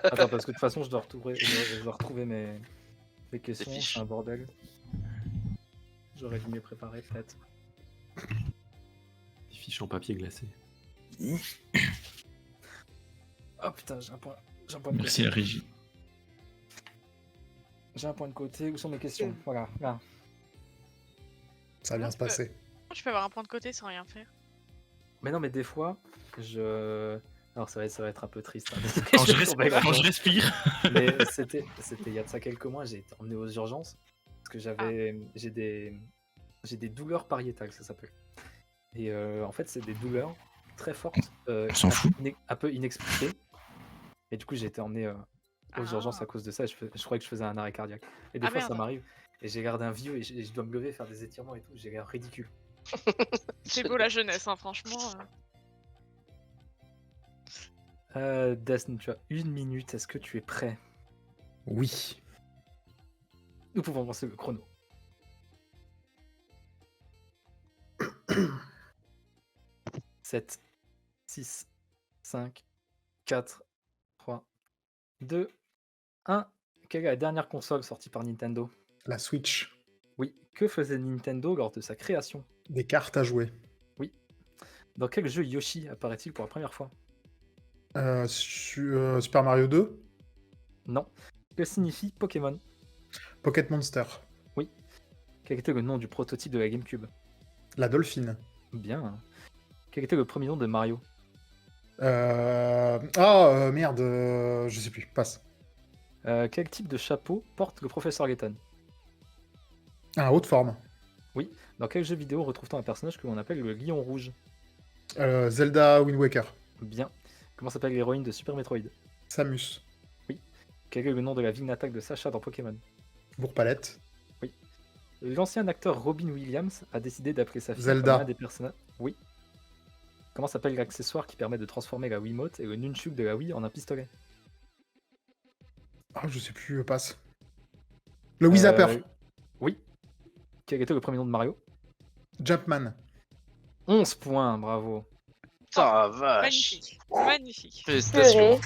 Attends, parce que de toute façon, je dois retrouver mes questions. fiches. C'est un bordel. J'aurais dû mieux préparer, peut-être. Des fiches en papier glacé. Oh putain, j'ai un point de Merci côté. la régie. J'ai un point de côté. Où sont mes questions? Voilà, là. Ça va bien se passer. Je peux avoir un point de côté sans rien faire. Mais non, mais des fois, alors ça va être un peu triste. Hein. Quand je, Je vais tomber quand je là-dedans. respire. Mais c'était il y a de ça quelques mois, j'ai été emmené aux urgences parce que j'ai des douleurs pariétales, ça s'appelle. Et en fait, c'est des douleurs très fortes, On s'en fout. un peu inexpliquées. Et du coup, j'ai été emmené aux urgences à cause de ça. Je croyais que je faisais un arrêt cardiaque. Et des Ah, fois, ça merde. m'arrive. Et j'ai gardé un vieux et je dois me lever, faire des étirements et tout. J'ai l'air ridicule. C'est beau la jeunesse, hein, franchement. Desne, tu as 1 minute. Est-ce que tu es prêt? Oui. Nous pouvons lancer le chrono. « 7, 6, 5, 4, 3, 2, 1. Quelle est la dernière console sortie par Nintendo? La Switch. Oui. Que faisait Nintendo lors de sa création? Des cartes à jouer. Dans quel jeu Yoshi apparaît-il pour la première fois? Super Mario 2. Non. Que signifie Pokémon? Pocket Monster. Quel était le nom du prototype de la GameCube? La Dolphine. Bien. Quel était le premier nom de Mario? Merde. Je sais plus. Passe. Quel type de chapeau porte le professeur Layton? Ah, haute forme. Dans quel jeu vidéo retrouve-t-on un personnage que l'on appelle le Lion Rouge? Zelda Wind Waker. Bien. Comment s'appelle l'héroïne de Super Metroid? Samus. Quel est le nom de la ville natale de Sacha dans Pokémon? Bourg-Palette. L'ancien acteur Robin Williams a décidé d'appeler sa fille Zelda. comme un des personnages. Oui. Comment s'appelle l'accessoire qui permet de transformer la Wiimote et le nunchuk de la Wii en un pistolet? Ah, je sais plus. Passe. Le Wii Zapper. Oui. Quel était le premier nom de Mario? Jumpman. 11 points, bravo. Putain, vache. Magnifique. Magnifique. Félicitations.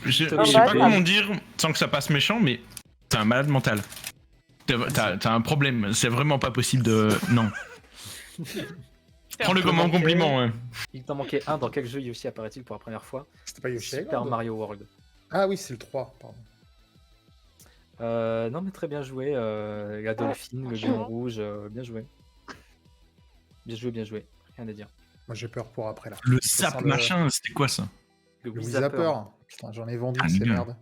Je sais Ah, pas bah, comment dire sans que ça passe méchant, mais t'es un malade mental. T'as un problème, c'est vraiment pas possible de. Non. Prends-le comme un compliment. Hein. Il t'en manquait un. Dans quel jeu Yoshi apparaît-il pour la première fois? C'était pas Yoshi Super Island. Mario World. Ah oui, c'est le 3. Pardon. Non mais très bien joué. La Dolphine, le Lion Rouge, bien joué. Bien joué. Rien à dire. Moi, j'ai peur pour après, là. Le Ça sap sent le- machin, c'était quoi ça? Le Le Wii Wii Zapper. Zapper. Putain, j'en ai vendu, Ah, c'est bien. merde.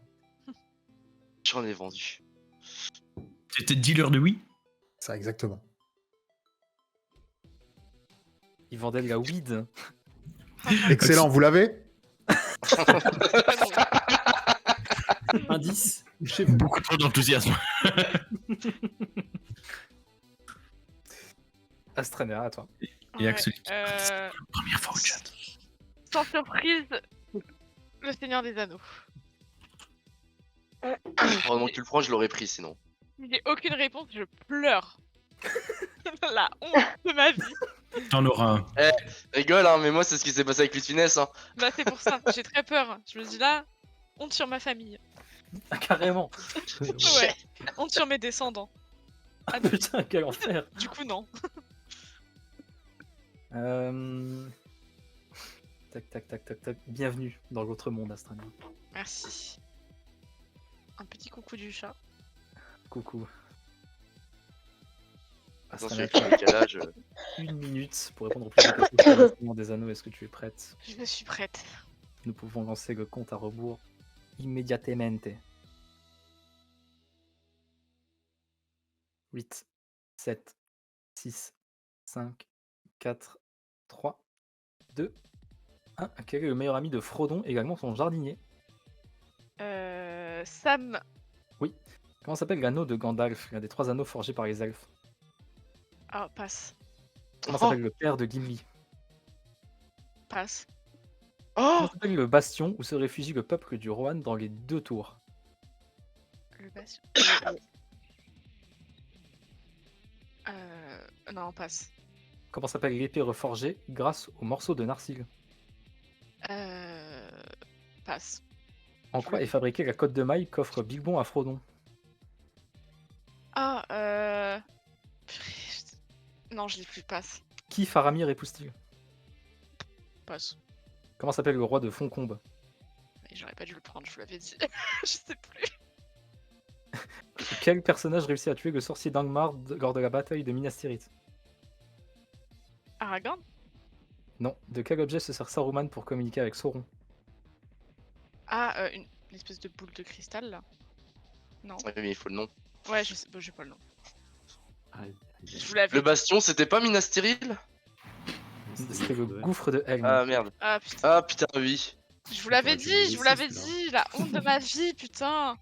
J'en ai vendu. C'était dealer de Wii? Ça, exactement. Il vendait de la weed. Excellent, vous l'avez? Indice. Beaucoup trop d'enthousiasme. Astrener, à toi. Et Axel. Euh, Première fois au chat. Sans surprise, le Seigneur des Anneaux. Pendant que tu le prends, je l'aurais pris sinon. Si j'ai aucune réponse, je pleure. La honte de ma vie. T'en auras un. Rigole, hein, mais moi, c'est ce qui s'est passé avec Lutunès. Hein. Bah c'est pour ça, j'ai très peur. Je me dis là, honte sur ma famille. Ah, carrément. Ouais, honte sur mes descendants. Ah, non, Putain, quel enfer. du coup non. Tac, tac, tac, tac, tac. Bienvenue dans l'autre monde, Astrania. Merci. Un petit coucou du chat. Coucou. Attention, Astrania, avec le décalage. 1 minute pour répondre aux plus de questions sur le Seigneur des Anneaux. Est-ce que tu es prête? Je suis prête. Nous pouvons lancer le compte à rebours immédiatement. 8, 7, 6, 5, 4, 3, 2, 1. Quel est le meilleur ami de Frodon, également son jardinier? Sam. Comment s'appelle l'anneau de Gandalf, l'un des 3 anneaux forgés par les elfes? Ah, passe. Comment Oh. s'appelle le père de Gimli? Passe. Oh Comment s'appelle le bastion où se réfugie le peuple du Rohan dans les 2 tours? Le bastion. Non, passe. Comment s'appelle l'épée reforgée grâce au morceau de Narsil? Passe. En quoi est fabriquée la cotte de maille qu'offre Bilbon à Frodon? Ah, non, je l'ai plus, passe. Qui Faramir épouse-t-il? Passe. Comment s'appelle le roi de Foncombe? Mais j'aurais pas dû le prendre, je vous l'avais dit. Je sais plus. Quel personnage réussit à tuer le sorcier d'Angmar lors de la bataille de Minas Tirith? Aragorn? Non. De quel objet se sert Saruman pour communiquer avec Sauron? Ah, une espèce de boule de cristal là. Non. Oui, mais il faut le nom. Ouais, je sais, bon, j'ai pas le nom. Aïe, Je vous l'avais Le dit. bastion, c'était pas Minas Tirith? C'était le gouffre de Helm. Ah merde. Ah putain, Ah putain, oui. je vous l'avais T'aurais dû dit, me je vous laisser, l'avais celui-là. dit, la honte de ma vie, putain.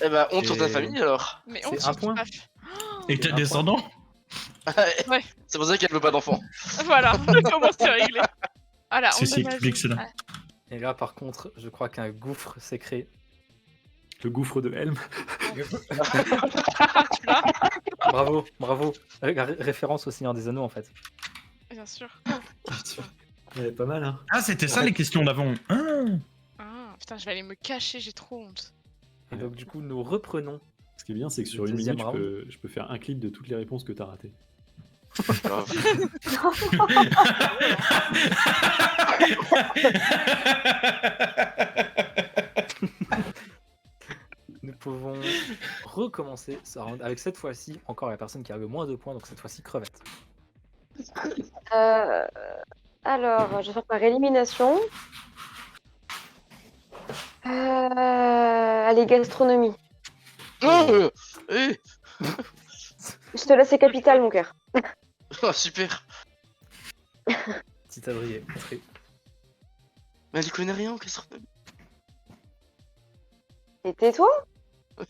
Eh bah, honte sur ta Et- famille alors. Mais C'est honte un sur point. ma Et un tes point. descendants? Ouais. C'est pour ça qu'elle veut pas d'enfant. Voilà, comment c'est réglé. Ah la C'est honte ce de qui ma explique vie. cela. Ah, Et là, par contre, je crois qu'un gouffre s'est créé. Le gouffre de Helm. tu l'as? Bravo, bravo. La référence au Seigneur des Anneaux, en fait. Bien sûr. Ouais, pas mal, hein. Ah, c'était ça les questions d'avant. Ah. Ah, putain, je vais aller me cacher, j'ai trop honte. Et donc, du coup, nous reprenons. Ce qui est bien, c'est que sur Le une deuxième minute, je peux faire un clip de toutes les réponses que t'as ratées. Grave. Nous pouvons recommencer ce round avec cette fois-ci encore la personne qui a le moins de points, donc cette fois-ci Crevette. Alors, je vais faire par élimination. Allez, gastronomie. Eh, Je te laisse les capitales, mon cœur. ah, super. Petit Adrien, très. Mais elle y connaît rien, qu'est-ce que Et tais-toi.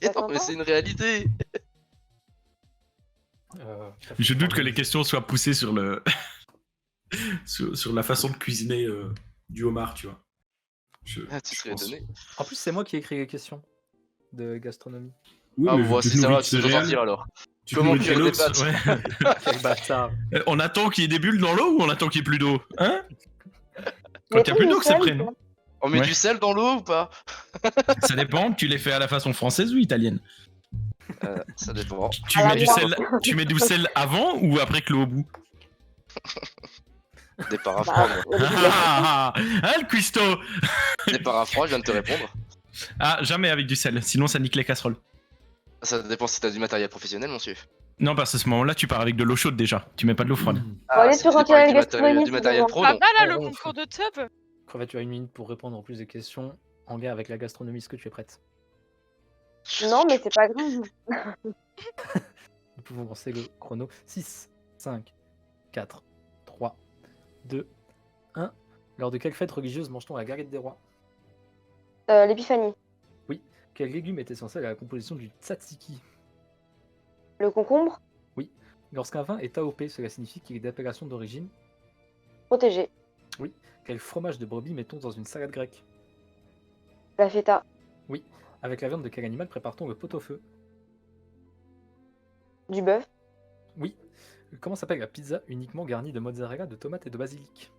Mais non, mais c'est une réalité. Je doute que les questions soient poussées sur le sur la façon de cuisiner du homard, tu vois. Ah, tu je serais pense. étonné. En plus, c'est moi qui ai écrit les questions de gastronomie. Oui, Ah, mais bon, tu c'est te ça, nourris de tu peux céréales, sortir alors. tu te Comment nourris de cuire des calottes, ouais. Quel bâtard. On attend qu'il y ait des bulles dans l'eau ou on attend qu'il y ait plus d'eau? Hein? Quand il Mettez y a plus du d'eau que c'est sel, prêt, non? On met Ouais. du sel dans l'eau ou pas? Ça dépend, tu les fais à la façon française ou italienne? Ça dépend. Tu À mets la du viande. sel, tu mets du sel avant ou après que l'eau au bout? Départ à Bah, froid, moi. au début, Ah, hein, le cuistot? Départ à froid, je viens de te répondre. Ah, jamais avec du sel, sinon ça nique les casseroles. Ça dépend si t'as du matériel professionnel, monsieur. Non, parce qu'à ce moment-là, tu pars avec de l'eau chaude déjà. Tu mets pas de l'eau froide. aller si sur tu un parles tunnel du gastronomie, du matériel c'est pro, Pas non. mal là, le Oh, concours de tub. Crevette, tu as 1 minute pour répondre en plus de questions en lien avec la gastronomie. Est-ce que tu es prête? Non, mais c'est pas grave. Nous pouvons lancer le chrono. 6, 5, 4, 3, 2, 1. Lors de quelle fête religieuse mange-t-on la galette des rois? L'épiphanie. Quel légume est essentiel à la composition du tzatziki? Le concombre. Lorsqu'un vin est AOP, cela signifie qu'il est d'appellation d'origine. Protégé. Quel fromage de brebis mettons dans une salade grecque? La feta. Avec la viande de quel animal prépare-t-on le pot-au-feu? Du bœuf. Comment s'appelle la pizza uniquement garnie de mozzarella, de tomates et de basilic?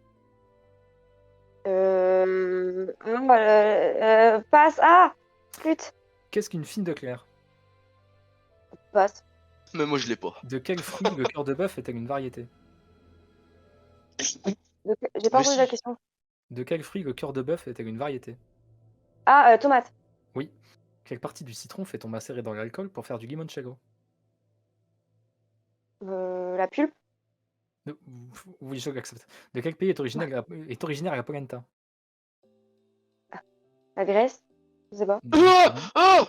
Passe. Ah, flûte. Qu'est-ce qu'une fine de Claire? Passe. Mais moi je l'ai pas. De quel fruit le cœur de bœuf est-elle une variété? J'ai pas Mais entendu la si. question. De quel fruit le cœur de bœuf est-elle une variété? Ah, tomate. Oui. Quelle partie du citron fait-on macérer dans l'alcool pour faire du limoncello? La pulpe. De- Oui, je l'accepte. De quel pays est originaire la polenta? La graisse. Je sais pas. Ah oh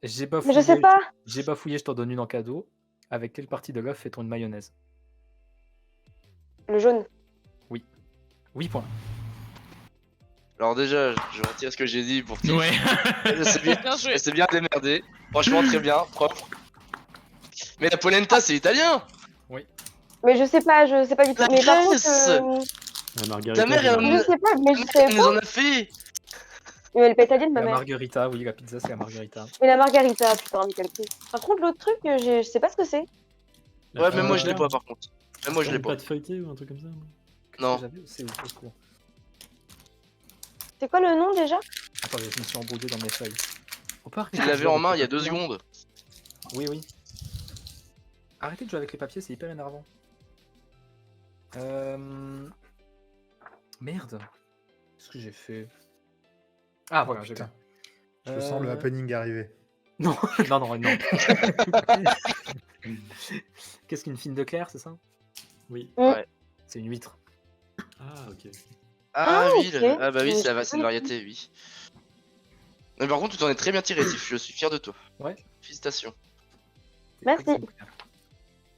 J'ai Mais je sais bafouillé, pas. j'ai bafouillé, je t'en donne une en cadeau. Avec quelle partie de l'œuf fait-on une mayonnaise? Le jaune. 8 points. Alors déjà, je retire ce que j'ai dit pour Ouais. Bien joué. Elle s'est bien démerdée. Franchement, très bien, propre. Mais la polenta, c'est italien. Mais je sais pas du tout. La Mais par graisse. contre, La margarita. Ta mère, c'est elle la- je sais pas, mais je Elle sais nous pas. en a fait. Mais elle peut italienne, ma La mère. margarita, oui, la pizza, c'est la margarita. Mais la margarita, putain, mais quel prix. Par contre, l'autre truc, je sais pas ce que c'est. la Ouais, crème mais moi je l'ai claire. pas par contre. Même moi je l'ai Une pas. pâte feuilletée ou un truc comme ça. Qu'est-ce Non. que j'avais aussi au secours. C'est quoi le nom déjà? Attendez, je me suis embrouillé dans mes feuilles. Faut pas arrêter Tu de l'avais jouer en avec main les il y a 2 papiers, hein. secondes. Oui, oui. Arrêtez de jouer avec les papiers, c'est hyper énervant. Merde. Qu'est-ce que j'ai fait? Ah, voilà, j'ai putain. bien. Je sens le happening arriver. Non, non, non, non. Qu'est-ce qu'une fine de Claire, c'est ça? Oui. C'est une huître. Ah, ok. Ah, Ah, oui, ok. ah bah oui, Mais c'est je sais une pas. variété, oui. Mais par contre, tu t'en es très bien tiré, Tiff. Je suis fier de toi. Ouais. Félicitations. Merci. Exemplaire.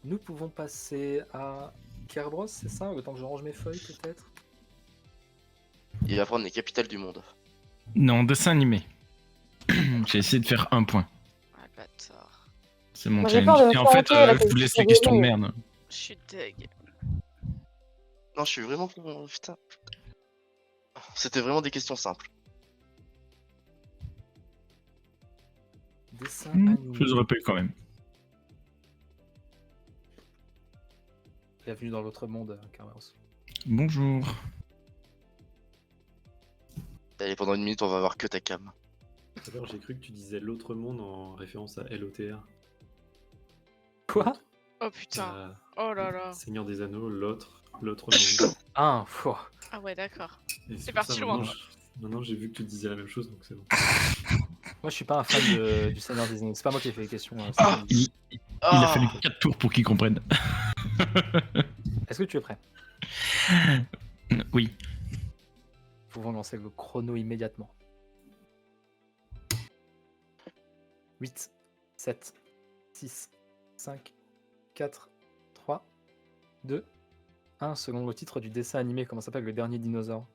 Nous pouvons passer à Kerbros, c'est ça? Le temps que je range mes feuilles, peut-être? Il va prendre les capitales du monde. Non, dessin animé. J'ai essayé de faire un point. Ah, le bâtard. C'est mon Moi, j'ai peur challenge. de me Et en fait, planter, là, je que vous je laisse suis les questions de désolée. merde. Je suis deg. Non, je suis vraiment. Putain. C'était vraiment des questions simples. Dessin Je animé. vous rappelle quand même. Bienvenue dans l'autre monde, Kerbros. Bonjour. Allez, pendant une minute, on va voir que ta cam. Tout à l'heure, j'ai cru que tu disais l'autre monde en référence à LOTR. Quoi? Oh putain. Euh, Oh là là. Seigneur des Anneaux, l'autre monde. Ah, pfouah. Ah ouais, d'accord. Et C'est pour parti ça, loin. Maintenant, j'ai vu que tu disais la même chose, donc c'est bon. Moi, je suis pas un fan du Seigneur des Anneaux. C'est pas moi qui ai fait les questions. c'est Ah. Sandy. Il Ah. a fallu 4 tours pour qu'il comprenne. Est-ce que tu es prêt? Oui. Nous pouvons lancer le chrono immédiatement. 8, 7, 6, 5, 4, 3, 2, 1. Selon le titre du dessin animé, comment s'appelle le dernier dinosaure?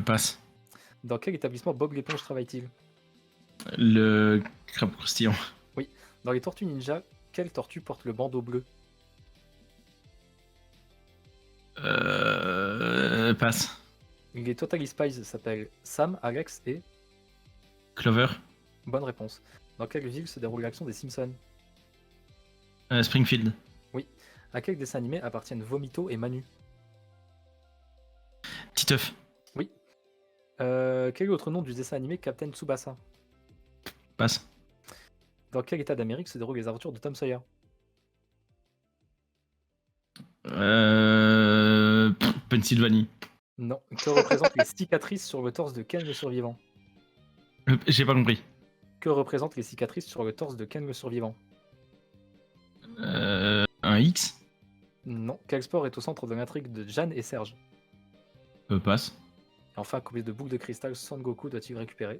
Passe. Dans quel établissement Bob l'éponge travaille-t-il? Le crabe croustillant. Dans les Tortues Ninja, quelle tortue porte le bandeau bleu? Passe. Les Totally Spies s'appellent Sam, Alex et... Clover. Bonne réponse. Dans quelle ville se déroule l'action des Simpsons? Springfield. À quel dessin animé appartiennent Vomito et Manu? Titeuf. Quel est l'autre nom du dessin animé Captain Tsubasa? Passe. Dans quel état d'Amérique se déroulent les aventures de Tom Sawyer? Pennsylvanie. Non. Que représentent les cicatrices sur le torse de Ken le survivant? J'ai pas compris. Que représentent les cicatrices sur le torse de Ken le survivant? Un X. Non. Quel sport est au centre de l'intrigue de Jeanne et Serge? Passe. Et enfin, combien de boucles de cristal Son Goku doit-il récupérer?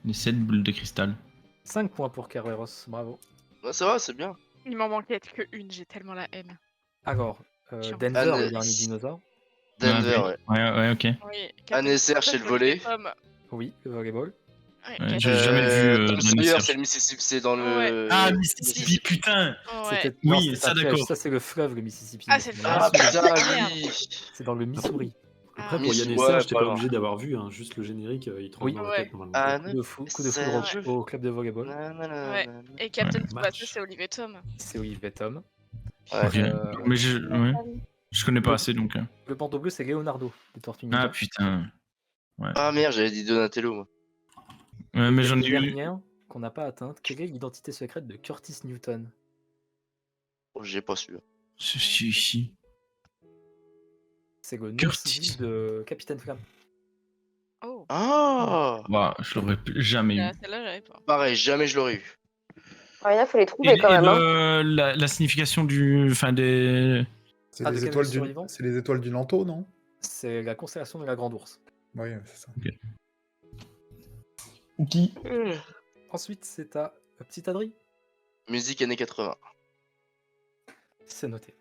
Les 7 boules de cristal. 5 points pour Kerberos, bravo. Ouais, ça va, c'est bien. Il m'en manquait que une, j'ai tellement la haine. Alors, Chiant. Denver, Anne- le dernier dinosaure. Denver, Ah, ouais. Ouais, ok. Oui. Anne et Serge, c'est le volet. Oui, le volleyball. Ouais, j'ai jamais vu Tom René Sawyer, Serge. c'est le Mississippi, c'est dans le. Ah, Mississippi, putain. Ouais. C'était- Oui, c'est ça, un fleuve, d'accord. ça c'est le fleuve, le Mississippi. Ah, c'est le Dans fleuve. Ah Missouri. putain, Merde. oui. C'est dans le Missouri. Après, Ah, pour Yann et Ouais, Serge, t'es pas pas loin. obligé d'avoir vu, hein, juste le générique, il te rentre Oui. dans la Ouais. tête normalement. Ah, Coup de foudre Serge. au club de volleyball. Ouais. Et Captain Tsubasa, Match. c'est Olivier Tom. C'est Olivier Tom. Ouais. Ok. Euh, Mais ouais. Je connais pas assez donc. Le bandeau bleu, c'est Leonardo des Tortues Ah Ninja. putain. Ah merde, j'avais dit Donatello, moi. Ouais, mais Et j'en ai eu. dernière qu'on n'a pas atteinte. Quelle est l'identité secrète de Curtis Newton? Oh, j'ai pas su. Ici. C'est le nom Curtis. civil de Capitaine Flamme. Oh, Ah Bah, je l'aurais jamais eu. celle-là, j'avais pas. Pareil, jamais je l'aurais eu. Ah, il y en a, faut les trouver quand même. Hein. La signification du. Enfin, des. C'est Ah, les de quel étoiles survivant c'est les étoiles du Lanto, non? C'est la constellation de la Grande Ourse. Oui, c'est ça. Qui Ensuite, c'est à Petit Adri. Musique années 80. C'est noté.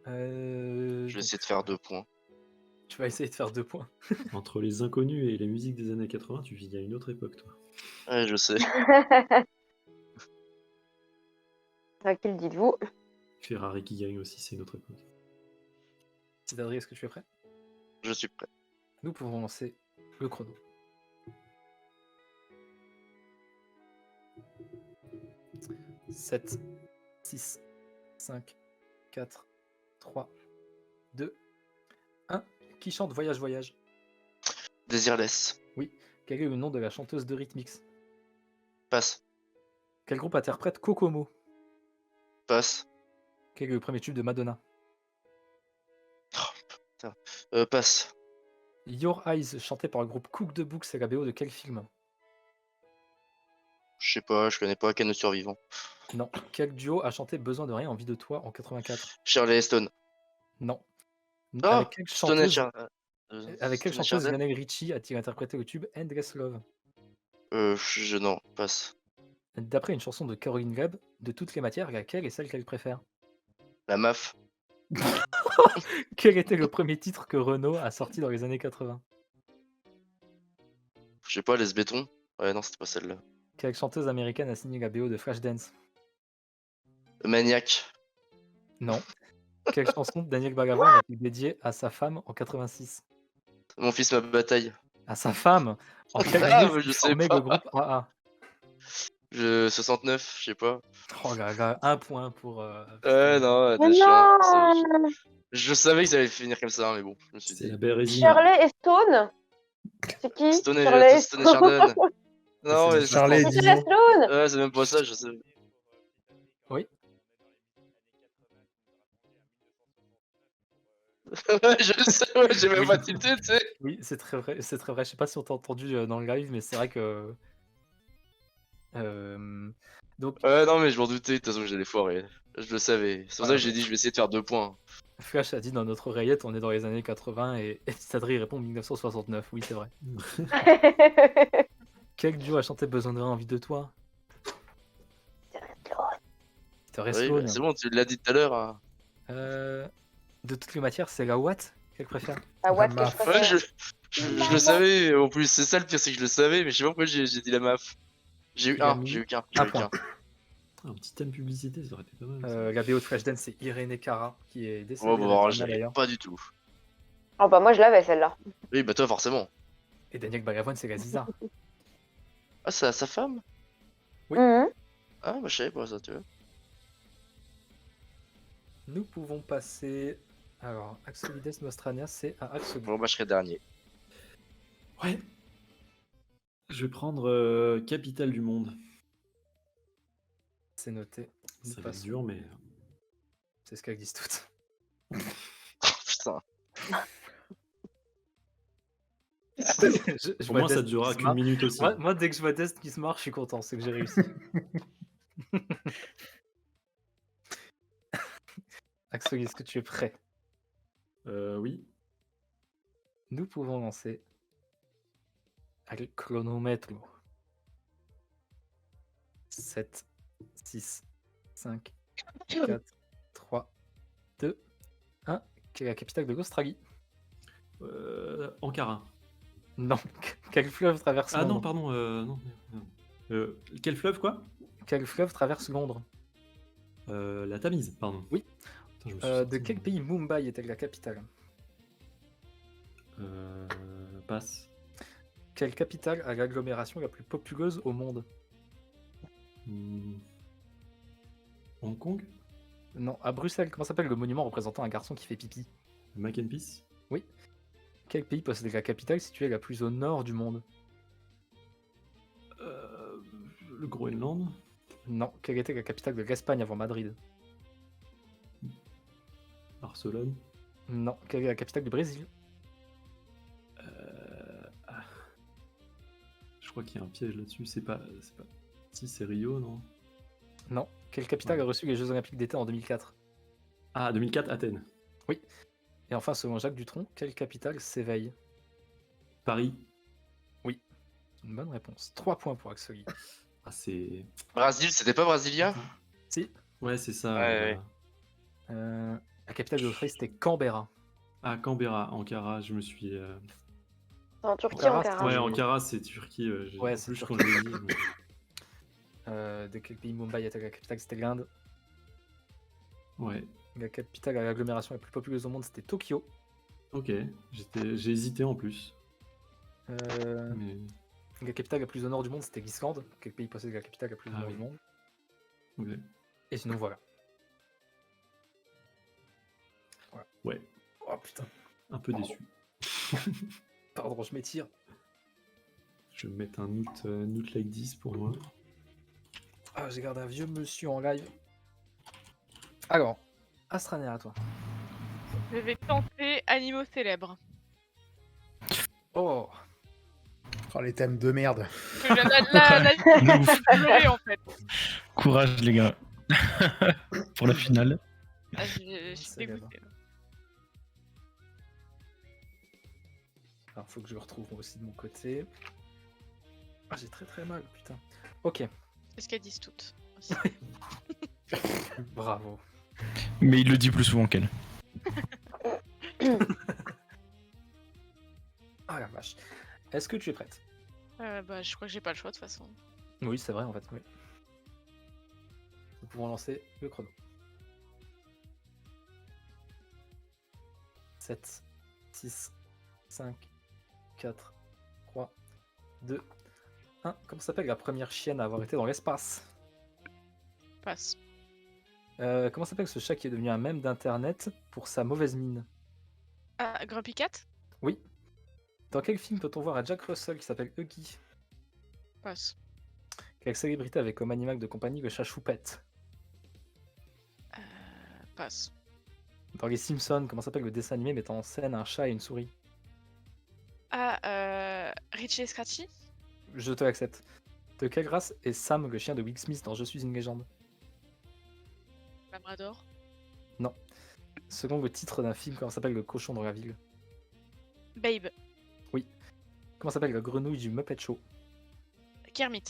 Je vais essayer de faire 2 points. Tu vas essayer de faire 2 points. Entre les inconnus et les musiques des années 80, tu vis à une autre époque, toi. Ouais, je sais. Tranquille, dites-vous. Ferrari qui gagne aussi, c'est une autre époque. Petit Adri, est-ce que tu es prêt? Je suis prêt. Nous pouvons lancer le chrono. « 7, 6, 5, 4, 3, 2, 1. Qui chante Voyage, Voyage? Désirless. Quel est le nom de la chanteuse de Rhythmix? Passe. Quel groupe interprète Kokomo? Passe. Quel est le premier tube de Madonna? Passe. Your Eyes, chanté par le groupe Cook the Book, c'est la BO de quel film? Je sais pas, je connais pas. Canot survivant. Non. Quel duo a chanté Besoin de rien, envie de toi en 84? Shirley Stone. Non. Ah, Avec quelle Stone et chanteuse, avec quelle Stone et chanteuse Chardin. Lionel Richie a-t-il interprété le tube Endless Love? Non, passe. D'après une chanson de Caroline Webb, de toutes les matières, laquelle est celle qu'elle préfère? La MAF. Quel était le premier titre que Renault a sorti dans les années 80? Je sais pas, les bétons. Ouais, non, c'était pas celle-là. Quelle chanteuse américaine a signé la BO de Flashdance? Maniac. Non. Quelle chanson de Daniel Balavoine a-t-il dédiée à sa femme en 86? Mon fils, ma bataille. À sa femme? En quelle Ah, année mais fut je sais formé pas. le groupe AA? 69, je sais pas. Oh là là, 1 point pour... Ouais, non, Mais t'es chiant. non Je savais que ça allait finir comme ça, mais bon, je me suis C'est dit. la belle résina. Shirley et Stone C'est qui Stone et Shirley Stone et Chardon. Non, C'est mais Charlie et C'est Dion. Stone Ouais, c'est même pas ça, je sais. Oui. Ouais, je sais, ouais, j'ai même Oui. pas tilté, tu sais. Oui, c'est très vrai, c'est très vrai. Je sais pas si on t'a entendu dans le live, mais c'est vrai que... Donc, Ouais, non, mais je m'en doutais, de toute façon, que j'allais foirer. Je le savais. C'est pour ça que j'ai dit, je vais essayer de faire 2 points. Flash a dit dans notre oreillette, on est dans les années 80, et Sadri répond 1969. Oui, c'est vrai. Quel duo a chanté Besoin de rien, envie de toi? Peter Oui, Sloan. bah, c'est bon, tu l'as dit tout à l'heure. Hein. De toutes les matières, c'est la Watt qu'elle préfère. Ah, what que Maf. je Ouais, préfère. je le savais. En plus, c'est ça le pire, c'est que je le savais, mais je sais pas pourquoi j'ai dit la MAF. J'ai eu Il a un, mis j'ai eu qu'un, un j'ai eu point. qu'un. Un petit thème publicité, ça aurait été pas mal. ça. La BO de Flashdance, c'est Irene Cara, qui est décédée Oh, bah, alors, je récemment, l'avais d'ailleurs. pas du tout. Oh, bah, moi, je l'avais, celle-là. Oui, bah, toi, forcément. Et Daniel Balavoine, c'est Gaziza. Ah, c'est à sa femme? Oui. Mhm. Ah, bah, je savais pas ça, tu vois. Nous pouvons passer... Alors, Axolides Nostrania, c'est à Axolides. Bon, bah, je serai dernier. Ouais. Je vais prendre Capitale du Monde. C'est noté. Nous Ça va être passons. dur, mais. C'est ce qu'elles disent toutes. Putain. Je Pour vois moi, ça Dest durera qui se qu'une marre. minute aussi. Moi, dès que je vois Dest qui se marre, je suis content, c'est que j'ai réussi. Axel, est-ce que tu es prêt? Oui. Nous pouvons lancer le chronomètre. 7, 6, 5, 4, 3, 2, 1. Quelle est la capitale de l'Australie? Ankara. Non. Quel fleuve traverse Ah Londres? non, pardon. Non. Quel fleuve, quoi? Quel fleuve traverse Londres? La Tamise, pardon. Oui. Putain, je me suis De sorti, quel mais- pays Mumbai est-elle la capitale? passe. Quelle capitale a l'agglomération la plus populeuse au monde? Hmm. Hong Kong? Non, à Bruxelles. Comment s'appelle le monument représentant un garçon qui fait pipi? Mac and Peace? Oui. Quel pays possède la capitale située la plus au nord du monde? Le Groenland? Non. Quelle était la capitale de l'Espagne avant Madrid? Barcelone? Non. Quelle est la capitale du Brésil? Ah. Je crois qu'il y a un piège là-dessus. C'est pas... Si, c'est Rio, non? Non. Quelle capitale a reçu les Jeux Olympiques d'été en 2004? Ah, 2004, Athènes. Et enfin, selon Jacques Dutronc, quelle capitale s'éveille? Paris? Une bonne réponse. 3 points pour Axeli. Ah, c'est... Brésil, c'était pas brésilien? Si. Ouais, c'est ça. Ouais, La capitale de l'Australie, c'était Canberra. Ah, Canberra, Ankara, je me suis... C'est en Turquie, Ankara, Ankara. Ouais, j'ai- Ankara, c'est Turquie. Ouais, en c'est plus, Turquie. quand je l'ai dit... De quel pays Mumbai était la capitale? C'était l'Inde. Ouais, La capitale à l'agglomération la plus populeuse au monde, c'était Tokyo. ok. J'ai hésité en plus. Euh, Mais... La capitale la plus au nord du monde, c'était l'Islande. Quel pays possède la capitale la plus au Ah nord oui. du monde? ok. Et sinon, voilà. Ouais, Oh putain, un peu déçu. pardon, je m'étire. Je vais mettre un note like 10 pour moi. Ah, j'ai gardé un vieux monsieur en live. Alors, Astraner à toi. Je vais tenter animaux célèbres. Oh, Oh, les thèmes de merde. Parce que la De ouf. pleurer en fait. Courage, les gars. Pour la finale. Ah, je suis Célèbre. dégoûtée. alors faut que je le retrouve moi aussi de mon côté. Ah, j'ai très mal, putain. Ok, C'est ce qu'elles disent toutes. aussi. bravo. Mais il le dit plus souvent qu'elle. Ah la vache. Est-ce que tu es prête? Bah, je crois que j'ai pas le choix de toute façon. Oui, c'est vrai en fait, oui. Nous pouvons lancer le chrono. 7, 6, 5, 4, 3, 2, 1. Comment s'appelle la première chienne à avoir été dans l'espace? Passe. Comment s'appelle ce chat qui est devenu un mème d'internet pour sa mauvaise mine? Ah, Grumpy Cat? Oui. Dans quel film peut-on voir un Jack Russell qui s'appelle Huggy? Passe. Quelle célébrité avec comme animal de compagnie le chat Choupette? Passe. Dans Les Simpsons, comment s'appelle le dessin animé mettant en scène un chat et une souris? Ah, Richie et Scratchy? Je te l'accepte. De quelle race est Sam, le chien de Will Smith dans Je suis une légende? Labrador? Selon le titre d'un film, comment s'appelle le cochon dans la ville? Babe? Comment s'appelle la grenouille du Muppet Show? Kermit?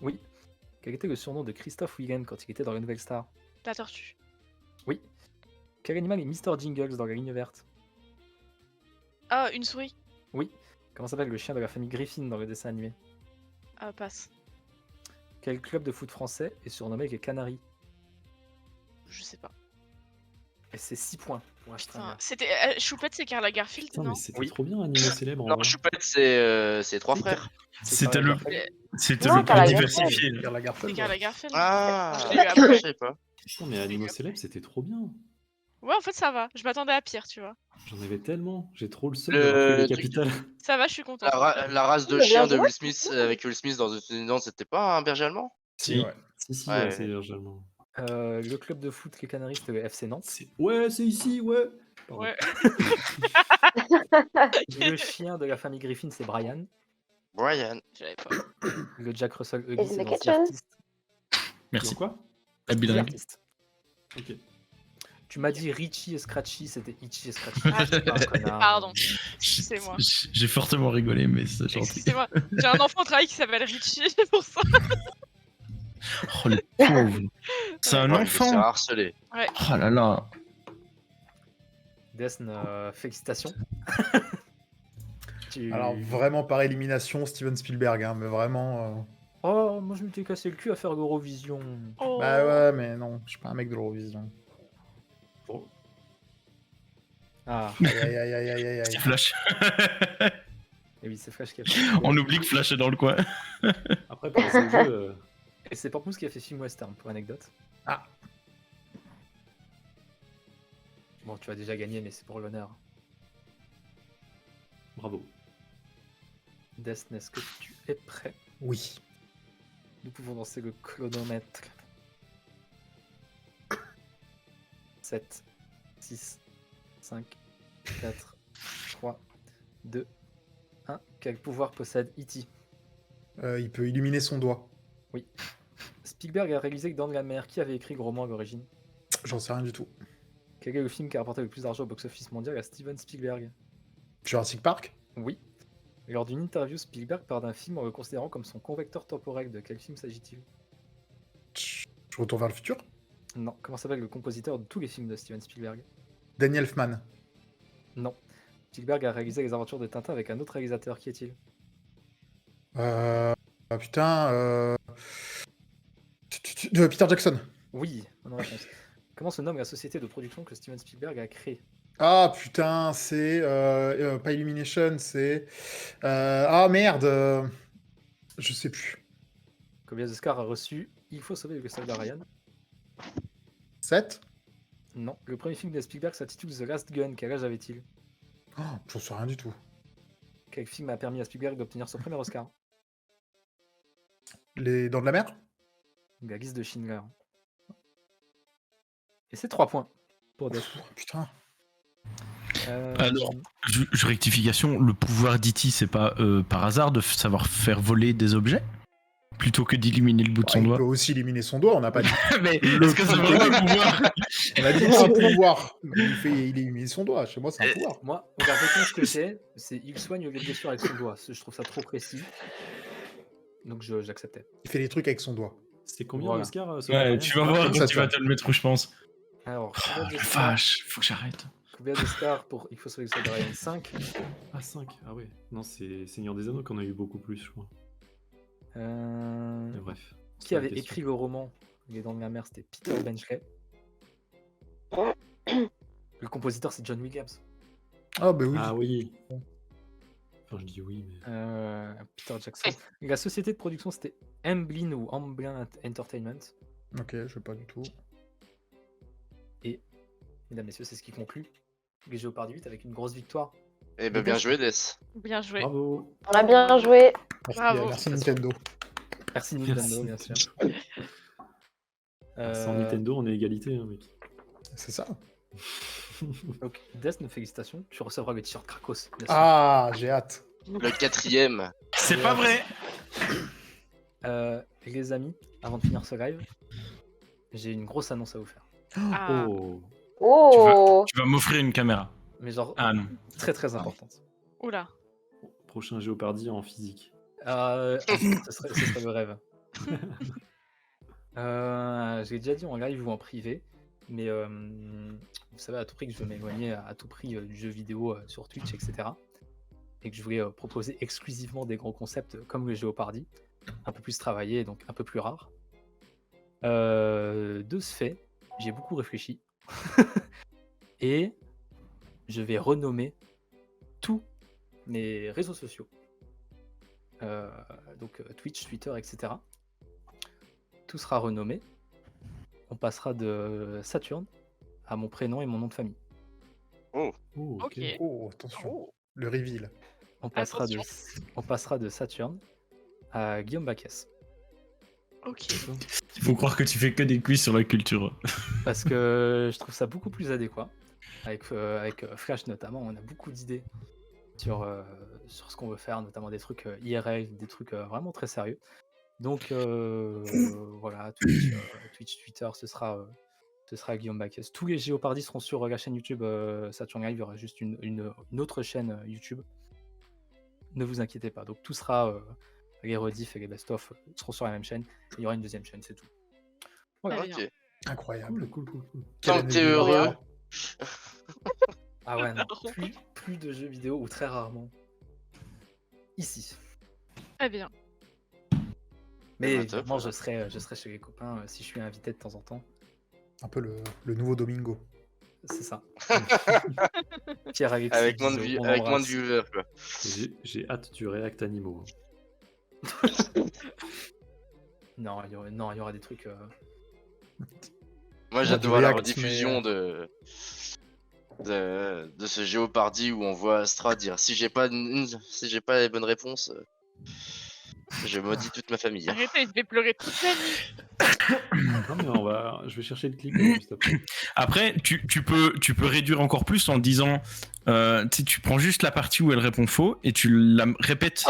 Oui. Quel était le surnom de Christophe Willem quand il était dans La Nouvelle Star? La tortue? Oui. Quel animal est Mr. Jingles dans La Ligne Verte? Ah, une souris? Oui. Comment s'appelle le chien de la famille Griffin dans le dessin animé? Ah, passe. Quel club de foot français est surnommé les Canaries? Je sais pas. Et c'est 6 points pour Putain, Astraner. c'était. Choupette, c'est Carla Garfield, Putain, non? mais c'était Oui. trop bien, animé célèbre. en Non, vrai. Choupette, c'est trois frères. C'était Carla le, Garfield. c'était Non, le Carla plus Garfield. diversifié. Carla C'est Garfield. Carla Garfield. Ah, Je l'ai eu après. je sais pas. Putain, mais animaux célèbres, c'était trop bien. Ouais, en fait, ça va. Je m'attendais à pire, tu vois. J'en avais tellement. J'ai trop le seum Le d'avoir fait les truc- capitales. Ça va, je suis contente. La race de Mais bien chien de joué, Will Smith avec Will Smith dans The Descendants, c'était pas un berger allemand? Si, ouais. Si, Ouais. ouais, c'est largement. Le club de foot les Canaries, c'était le FC Nantes. Ouais, c'est ici, ouais. Pardon. Ouais. Le chien de la famille Griffin, c'est Brian. Brian. J'avais pas. Le Jack Russell Is Huggy, in c'est the l'ancien kitchen. artiste. Merci. Dans quoi Happy L'ancien Drink. artiste. Ok. Tu m'as dit Richie et Scratchy, c'était Itchy et Scratchy. Ah, T'es pas un connard. Pardon. C'est moi. J'ai fortement rigolé, mais c'est gentil. Excusez-moi. J'ai un enfant au travail qui s'appelle Richie, c'est pour ça. Oh, le pauvre. C'est un Ouais, il s'est enfant. harcelé. Oh là là. Desne, félicitations. Alors, vraiment par élimination, Steven Spielberg, hein, mais vraiment. Oh, moi je m'étais cassé le cul à faire l'Eurovision. Oh. Bah ouais, mais non, je suis pas un mec de l'Eurovision. Ah, Aïe aïe aïe aïe aïe aïe. Petit flash. Et oui, c'est Flash qui a fait. On oublie que Flash est dans le coin. Après, pour les seuls jeux, Et c'est Pamplemousse qui a fait film western, pour anecdote. Ah. Bon, tu as déjà gagné, mais c'est pour l'honneur. bravo. Desne, est-ce que tu es prêt? Oui. Nous pouvons lancer le chronomètre. 7, 6, 5, 4, 3, 2, 1. Quel pouvoir possède E.T.? Il peut illuminer son doigt. Spielberg a réalisé que Dans la mer. Qui avait écrit le roman à l'origine? J'en sais rien du tout. Quel est le film qui a rapporté le plus d'argent au box-office mondial à Steven Spielberg? Jurassic Park? Oui. Lors d'une interview, Spielberg parle d'un film en le considérant comme son convecteur temporel. De quel film s'agit-il? Je retourne vers le futur? Non. Comment s'appelle le compositeur de tous les films de Steven Spielberg? Danny Elfman. Non. Spielberg a réalisé les aventures de Tintin avec un autre réalisateur. Qui est-il? Putain. Peter Jackson. Oui, bonne réponse. Comment se nomme la société de production que Steven Spielberg a créée? Ah putain, c'est pas Illumination, c'est ah merde, je sais plus. Combien d'Oscars a reçu Il faut sauver le soldat Ryan? 7? Non. Le premier film de Spielberg s'intitule The Last Gun. Quel âge avait-il? Oh, j'en sais rien du tout. Quel film a permis à Spielberg d'obtenir son premier Oscar? Les Dents de la Mer? La liste de Schindler. Et c'est 3 points pour Death. Putain. Alors, rectification, le pouvoir d'E.T. c'est pas par hasard de savoir faire voler des objets plutôt que d'illuminer le bout de son Il doigt. peut aussi éliminer son doigt, on n'a pas dit. Mais est-ce que c'est vraiment un pouvoir? On a dit que c'est un pouvoir. Il élimine son doigt, chez moi c'est un pouvoir. Moi, la réponse que j'ai, c'est il soigne les blessures avec son doigt. Je trouve ça trop précis. Donc j'acceptais. Il fait des trucs avec son doigt. C'est combien Voilà. Oscar Ouais, tu vas voir comme quand ça, tu vas ça. te le mettre où je pense. Alors, Oh, combien la d'Oscars- vache, faut que j'arrête. combien d'Oscars pour Il faut sauver le soldat Ryan? 5. Ah, 5. Ah ouais. Non, c'est Seigneur des Anneaux qu'on a eu beaucoup plus, je crois. Mais bref. Qui c'est avait pas une question. écrit le roman Les Dents de la Mer? C'était Peter Benchley. Le compositeur, c'est John Williams. Ah bah oui. Ah oui. Enfin, je dis oui, mais. Peter Jackson. La société de production, c'était Amblin ou Amblin Entertainment. Ok, je sais pas du tout. Mesdames, messieurs, c'est ce qui conclut les Jeopardy 8 avec une grosse victoire. Eh ben, bien joué, Death. Bien joué. Bravo. On a bien joué. Merci, Bravo. merci Nintendo. Merci Nintendo, Merci. bien sûr. Sans Nintendo, on est égalité, hein, mec. C'est ça. Donc, Death, félicitations. Tu recevras le t-shirt Krakos. bien sûr. Ah, j'ai hâte. Le 4ème. C'est pas vrai. Les amis, avant de finir ce live, j'ai une grosse annonce à vous faire. Ah, Oh. Oh. Tu vas m'offrir une caméra. Mais genre, Ah non. très très importante. oula. Prochain Jeopardy en physique. Ce serait le rêve. J'ai déjà dit en live ou en privé, mais vous savez à tout prix que je veux m'éloigner à tout prix du jeu vidéo sur Twitch, etc. Et que je voulais proposer exclusivement des gros concepts comme le Jeopardy, un peu plus travaillé, donc un peu plus rare. De ce fait, j'ai beaucoup réfléchi et je vais renommer tous mes réseaux sociaux. Donc Twitch, Twitter, etc. Tout sera renommé. On passera de Saturne à mon prénom et mon nom de famille. Oh, Ok. Oh, attention. Le reveal. On passera de Saturne à Guillaume Baquès. Ok. Il faut croire que tu fais que des quiz sur la culture. Parce que je trouve ça beaucoup plus adéquat. Avec Flash notamment, on a beaucoup d'idées sur ce qu'on veut faire, notamment des trucs IRL, des trucs vraiment très sérieux. Donc voilà, Twitch, Twitter, ce sera Guillaume Baquès. Tous les Jeopardy seront sur la chaîne YouTube Saturn Live. Il y aura juste une autre chaîne YouTube. Ne vous inquiétez pas. Donc tout sera, les rediffs et les best-of seront sur la même chaîne. Il y aura une deuxième chaîne, c'est tout. Voilà. Très bien. Ok. Incroyable. cool. Quelle Tant que année t'es de heureux. gloire. Ah ouais, non, plus de jeux vidéo ou très rarement. Ici. Très bien. Mais bah, top, évidemment, voilà. je serai chez les copains si je suis invité de temps en temps. Un peu le nouveau Domingo. C'est ça. Pierre-Alexis. Avec moins de, Guizot, on avec moins de l'embrasse. viewers, quoi. J'ai hâte du React Animaux. Non, il y aura des trucs. Moi, Ouais, j'ai hâte du de voir la React, rediffusion de ce Géopardy où on voit Astra dire si j'ai pas les bonnes réponses, je maudis toute ma famille. Arrêtez, je vais pleurer toute la nuit. Non, mais je vais chercher le clip juste après. Après, tu peux réduire encore plus en disant, tu prends juste la partie où elle répond faux et tu la répètes.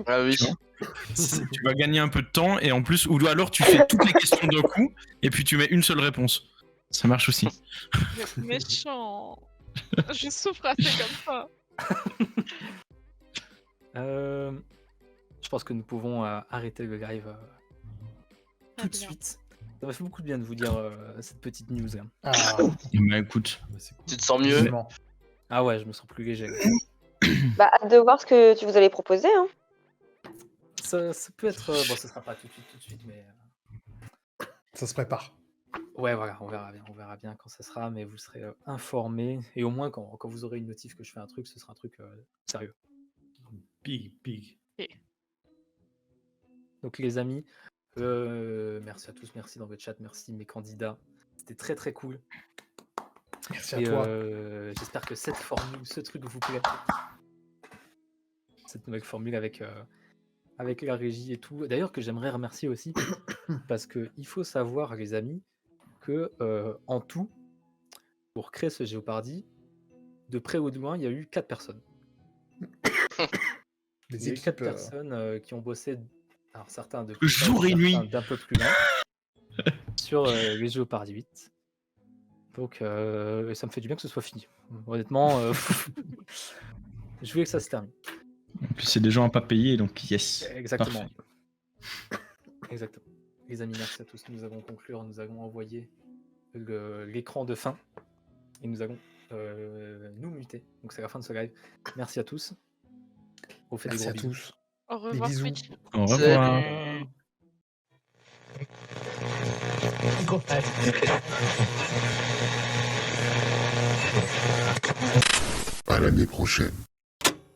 Ah oui. Tu vois tu vas gagner un peu de temps et en plus, ou alors tu fais toutes les questions d'un coup et puis tu mets une seule réponse. Ça marche aussi. Vous êtes méchant. Je souffre assez comme ça. Je pense que nous pouvons arrêter le live tout de bien. suite. Ça m'a fait beaucoup de bien de vous dire cette petite news. Là. Ah, Bah écoute, Bah, c'est cool. Tu te sens mieux? absolument. Ah ouais, je me sens plus léger. là. Bah, hâte de voir ce que tu vous allez proposer. Hein. Ça peut être. Bon, ce sera pas tout de suite, mais. Ça se prépare. Ouais, voilà, on verra bien quand ça sera, mais vous serez informés. Et au moins, quand vous aurez une notif que je fais un truc, ce sera un truc sérieux. Big. Donc, les amis, merci à tous, merci dans votre chat, merci mes candidats. C'était très très cool. Merci à Et toi. j'espère que cette formule, ce truc vous plaît. Cette nouvelle formule avec la régie et tout. D'ailleurs, que j'aimerais remercier aussi, parce qu'il faut savoir, les amis, que en tout, pour créer ce Géopardy, de près ou de loin, il y a eu 4 personnes. Les Il y a eu équipes. 4 personnes qui ont bossé, alors certains de Jour et nuit. d'un peu plus loin, sur les Géopardy 8. Donc ça me fait du bien que ce soit fini. Honnêtement, je voulais que ça se termine. puis c'est des gens à pas payer, donc yes. Exactement. Parfait. Exactement. Les amis, merci à tous. Nous avons conclu, nous avons envoyé l'écran de fin et nous allons nous muter. Donc c'est la fin de ce live. Merci à tous. On vous fait Merci des à gros bisous. tous. Au revoir bisous. Twitch. Au revoir. À l'année prochaine.